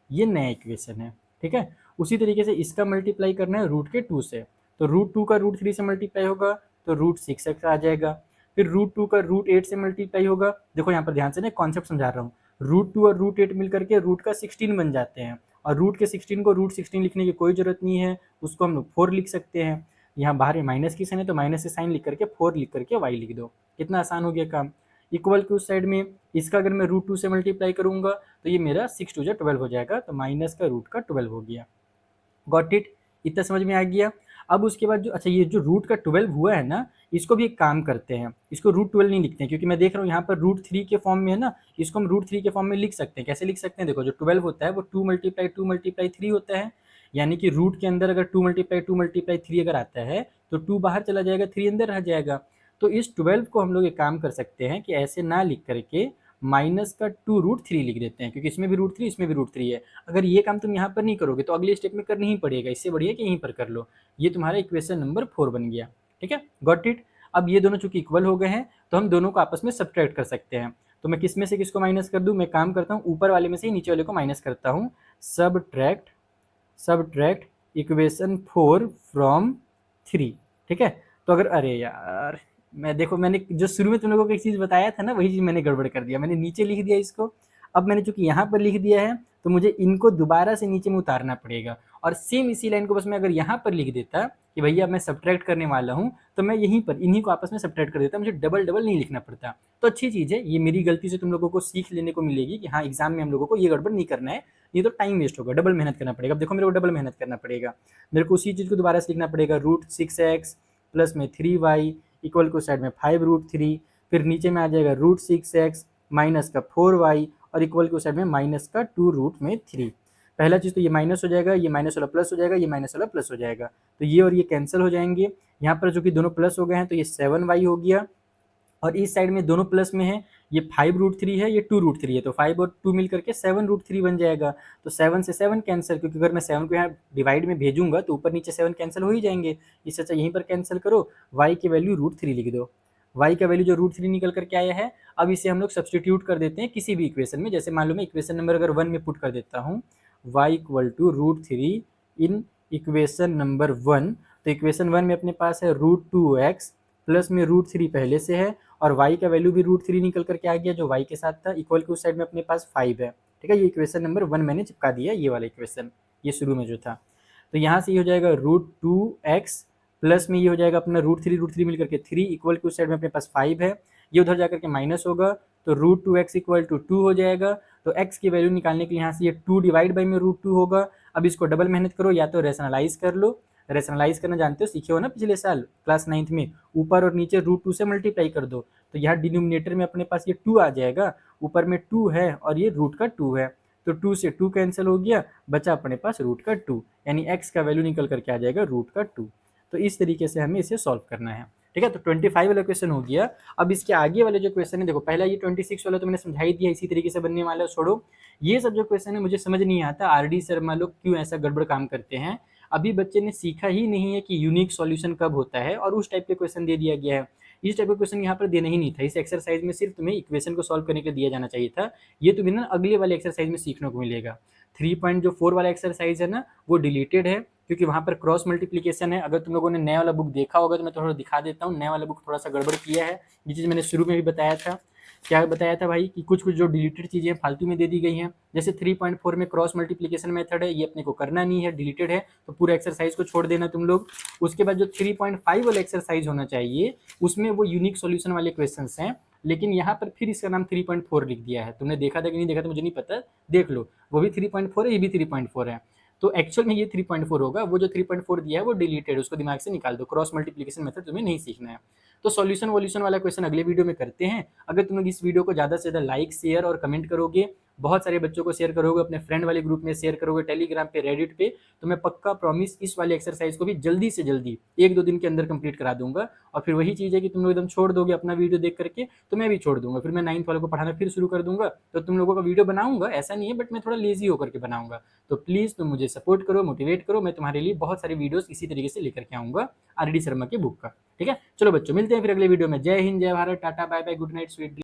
ये नया इक्वेशन है। ठीक है, उसी तरीके से इसका मल्टीप्लाई करना है रूट के 2 से, तो रूट 2 का रूट 3 से मल्टीप्लाई होगा तो रूट 6x आ जाएगा। फिर रूट 2 का रूट 8 से मल्टीप्लाई होगा, देखो यहाँ पर ध्यान से ना कॉन्सेप्ट समझा रहा हूँ, रूट 2 और रूट 8 मिल करके रूट का 16 बन जाते हैं, और रूट के 16 को रूट 16 लिखने की कोई जरूरत नहीं है, उसको हम 4 लिख सकते हैं। यहाँ बाहर माइनस की साइन है तो माइनस से साइन लिख करके 4 लिख करके y लिख दो, कितना आसान हो गया काम। इक्वल के उस साइड में इसका अगर मैं रूट 2 से मल्टीप्लाई करूंगा तो ये मेरा 6 2 12 हो जाएगा, तो माइनस का रूट का 12 हो गया। गॉट इट, इतना समझ में आ गया। अब उसके बाद जो अच्छा ये जो रूट का 12 हुआ है ना, इसको भी एक काम करते हैं, इसको रूट 12 नहीं लिखते हैं क्योंकि मैं देख रहा हूँ यहाँ पर रूट 3 के फॉर्म में है ना, इसको हम रूट 3 के फॉर्म में लिख सकते हैं। कैसे लिख सकते हैं, देखो जो 12 होता है वो 2 मल्टीप्लाई 3 होता है, यानी कि रूट के अंदर अगर 2 मल्टीप्लाई 3 अगर आता है तो 2 बाहर चला जाएगा, 3 अंदर रह जाएगा। तो इस 12 को हम लोग एक काम कर सकते हैं कि ऐसे ना लिख करके माइनस का 2 रूट 3 लिख देते हैं, क्योंकि इसमें भी रूट 3 इसमें भी रूट 3 है। अगर ये काम तुम यहाँ पर नहीं करोगे तो अगले स्टेप में करनी ही पड़ेगा, इससे बढ़िया कि यहीं पर कर लो। ये तुम्हारा इक्वेशन नंबर 4 बन गया। ठीक है, गॉट इट। अब ये दोनों चूंकि इक्वल हो गए हैं तो हम दोनों को आपस में सब्ट्रैक्ट कर सकते हैं। तो मैं किस में से किसको माइनस कर दूं, मैं काम करता हूँ ऊपर वाले में से ही नीचे वाले को माइनस करता हूँ। Subtract equation 4 from 3। ठीक है, तो अगर अरे यार मैं देखो मैंने जो शुरू में तुम लोगों को एक चीज़ बताया था ना, वही चीज़ मैंने गड़बड़ कर दिया, मैंने नीचे लिख दिया इसको। अब मैंने चूंकि यहाँ पर लिख दिया है तो मुझे इनको दोबारा से नीचे में उतारना पड़ेगा, और सेम इसी लाइन को बस मैं अगर यहाँ पर लिख देता कि भैया मैं सब्ट्रैक्ट करने वाला हूँ तो मैं यहीं पर इन्हीं को आपस में सब्ट्रैक्ट कर देता, मुझे डबल डबल नहीं लिखना पड़ता। तो अच्छी चीज़ है, ये मेरी गलती से तुम लोगों को सीख लेने को मिलेगी कि हाँ एग्जाम में हम लोगों को ये गड़बड़ नहीं करना है, ये तो टाइम वेस्ट होगा, डबल मेहनत करना पड़ेगा। अब देखो मेरे को डबल मेहनत करना पड़ेगा, मेरे को उसी चीज़ को दोबारा से लिखना पड़ेगा, रूट 6x प्लस में 3y इक्वल को साइड में 5 रूट 3, फिर नीचे में आ जाएगा रूट 6x माइनस का 4y और इक्वल को साइड में माइनस का 2 रूट में 3। पहला चीज़ तो ये माइनस हो जाएगा, ये माइनस वाला प्लस हो जाएगा, ये माइनस वाला प्लस हो जाएगा, तो ये और ये कैंसिल हो जाएंगे। यहाँ पर जो कि दोनों प्लस हो गए हैं तो ये 7y हो गया, और इस साइड में दोनों प्लस में है, ये 5 रूट 3 है, ये 2 रूट 3 है, तो 5 और 2 मिल करके 7 रूट 3 बन जाएगा। तो 7 से 7 कैंसिल, क्योंकि अगर मैं 7 को यहाँ डिवाइड में भेजूंगा तो ऊपर नीचे 7 कैंसिल हो ही जाएंगे, इससे अच्छा यहीं पर कैंसिल करो, y की वैल्यू रूट 3 लिख दो। y का वैल्यू जो √3 निकल करके आया है, अब इसे हम लोग सब्सटीट्यूट कर देते हैं किसी भी इक्वेशन में। जैसे मान लो मैं इक्वेशन नंबर अगर 1 में पुट कर देता हूँ y = √3 इन इक्वेशन नंबर 1, तो इक्वेशन 1 में अपने पास है √2x प्लस में √3 पहले से है और y का वैल्यू भी √3 निकल करके आ गया जो y के साथ था, इक्वल के उस साइड में अपने पास 5 है। ठीक है, ये इक्वेशन नंबर 1 मैंने चिपका दिया, ये वाला इक्वेशन, ये शुरू में जो था। तो यहाँ से ये हो जाएगा √2x प्लस में ये हो जाएगा अपना √3 मिल करके 3, इक्वल के उस साइड में अपने पास 5 है, ये उधर जाकर के माइनस होगा तो √2x = 2 हो जाएगा। तो x की वैल्यू निकालने के लिए यहाँ से ये 2 डिवाइड बाई में √2 होगा। अब इसको डबल मेहनत करो, या तो रेशनलाइज कर लो, रेशनलाइज करना जानते हो, सीखे हो ना पिछले साल क्लास 9th में, ऊपर और नीचे √2 से मल्टीप्लाई कर दो, तो यहाँ डिनोमिनेटर में अपने पास ये 2 आ जाएगा, ऊपर में 2 है और ये रूट का 2 है, तो 2 से 2 कैंसिल हो गया, बचा अपने पास रूट का 2, यानी x का वैल्यू निकल करके आ जाएगा रूट का 2। तो इस तरीके से हमें इसे सॉल्व करना है। ठीक है, तो 25 वाला क्वेश्चन हो गया। अब इसके आगे वाले जो क्वेश्चन है, देखो पहला ये 26 वाला तो मैंने समझा ही दिया, इसी तरीके से बनने वाला है, छोड़ो। ये सब जो क्वेश्चन है मुझे समझ नहीं आता आरडी शर्मा लोग क्यों ऐसा गड़बड़ काम करते हैं। अभी बच्चे ने सीखा ही नहीं है कि यूनिक सॉल्यूशन कब होता है और उस टाइप के क्वेश्चन दे दिया गया है। इस टाइप का क्वेश्चन यहाँ पर देना ही नहीं था। इस एक्सरसाइज में सिर्फ तुम्हें इक्वेशन को सॉल्व करने के लिए दिया जाना चाहिए था। ये तुम्हें ना अगले वाले एक्सरसाइज में सीखने को मिलेगा। 3.4 वाला एक्सरसाइज है ना, वो डिलीटेड है क्योंकि वहाँ पर क्रॉस मल्टीप्लीकेशन है। अगर तुम लोगों ने नया वाला बुक देखा होगा तो मैं थोड़ा दिखा देता हूँ। नया वाला बुक थोड़ा सा गड़बड़ किया है, ये चीज़ मैंने शुरू में भी बताया था। क्या बताया था भाई कि कुछ कुछ जो डिलीटेड चीज़ें फालतू में दे दी गई हैं। जैसे 3.4 में क्रॉस मल्टीप्लीकेशन मेथड है, ये अपने को करना नहीं है, डिलीटेड है, तो पूरा एक्सरसाइज को छोड़ देना तुम लोग। उसके बाद जो 3.5 वाला एक्सरसाइज होना चाहिए उसमें वो यूनिक सॉल्यूशन वाले क्वेश्चंस हैं, लेकिन यहाँ पर फिर इसका नाम 3.4 लिख दिया है। तुमने देखा था कि नहीं देखा था मुझे नहीं पता, देख लो, वो भी 3.4 है, ये भी 3.4 है। तो एक्चुअल में ये 3.4 होगा, वो जो 3.4 दिया है वो डिलीटेड, उसको दिमाग से निकाल दो। क्रॉस मल्टीप्लीकेशन मेथड तुम्हें नहीं सीखना है। तो सॉल्यूशन वॉल्यूशन वाला क्वेश्चन अगले वीडियो में करते हैं। अगर तुम लोग इस वीडियो को ज़्यादा से ज़्यादा लाइक, शेयर और कमेंट करोगे, बहुत सारे बच्चों को शेयर करोगे, अपने फ्रेंड वाले ग्रुप में शेयर करोगे, टेलीग्राम पे, रेडिट पे, तो मैं पक्का प्रॉमिस इस वाले एक्सरसाइज को भी जल्दी से जल्दी 1-2 दिन के अंदर कंप्लीट करा दूंगा। और फिर वही चीज़ है कि तुम लोग एकदम छोड़ दोगे अपना वीडियो देख करके, तो मैं भी छोड़ दूंगा। फिर मैं 9th वाले को पढ़ाना फिर शुरू कर दूंगा। तो तुम लोगों का वीडियो बनाऊंगा, ऐसा नहीं है, बट मैं थोड़ा लेजी होकर के बनाऊंगा। तो प्लीज़ तुम मुझे सपोर्ट करो, मोटिवेट करो। मैं तुम्हारे लिए बहुत सारे वीडियोस इसी तरीके से लेकर के आऊँगा आरडी शर्मा की बुक का। ठीक है, चलो बच्चों, मिलते हैं फिर अगले वीडियो में। जय हिंद, जय Bharat, tata, bye bye, good night, sweet dreams.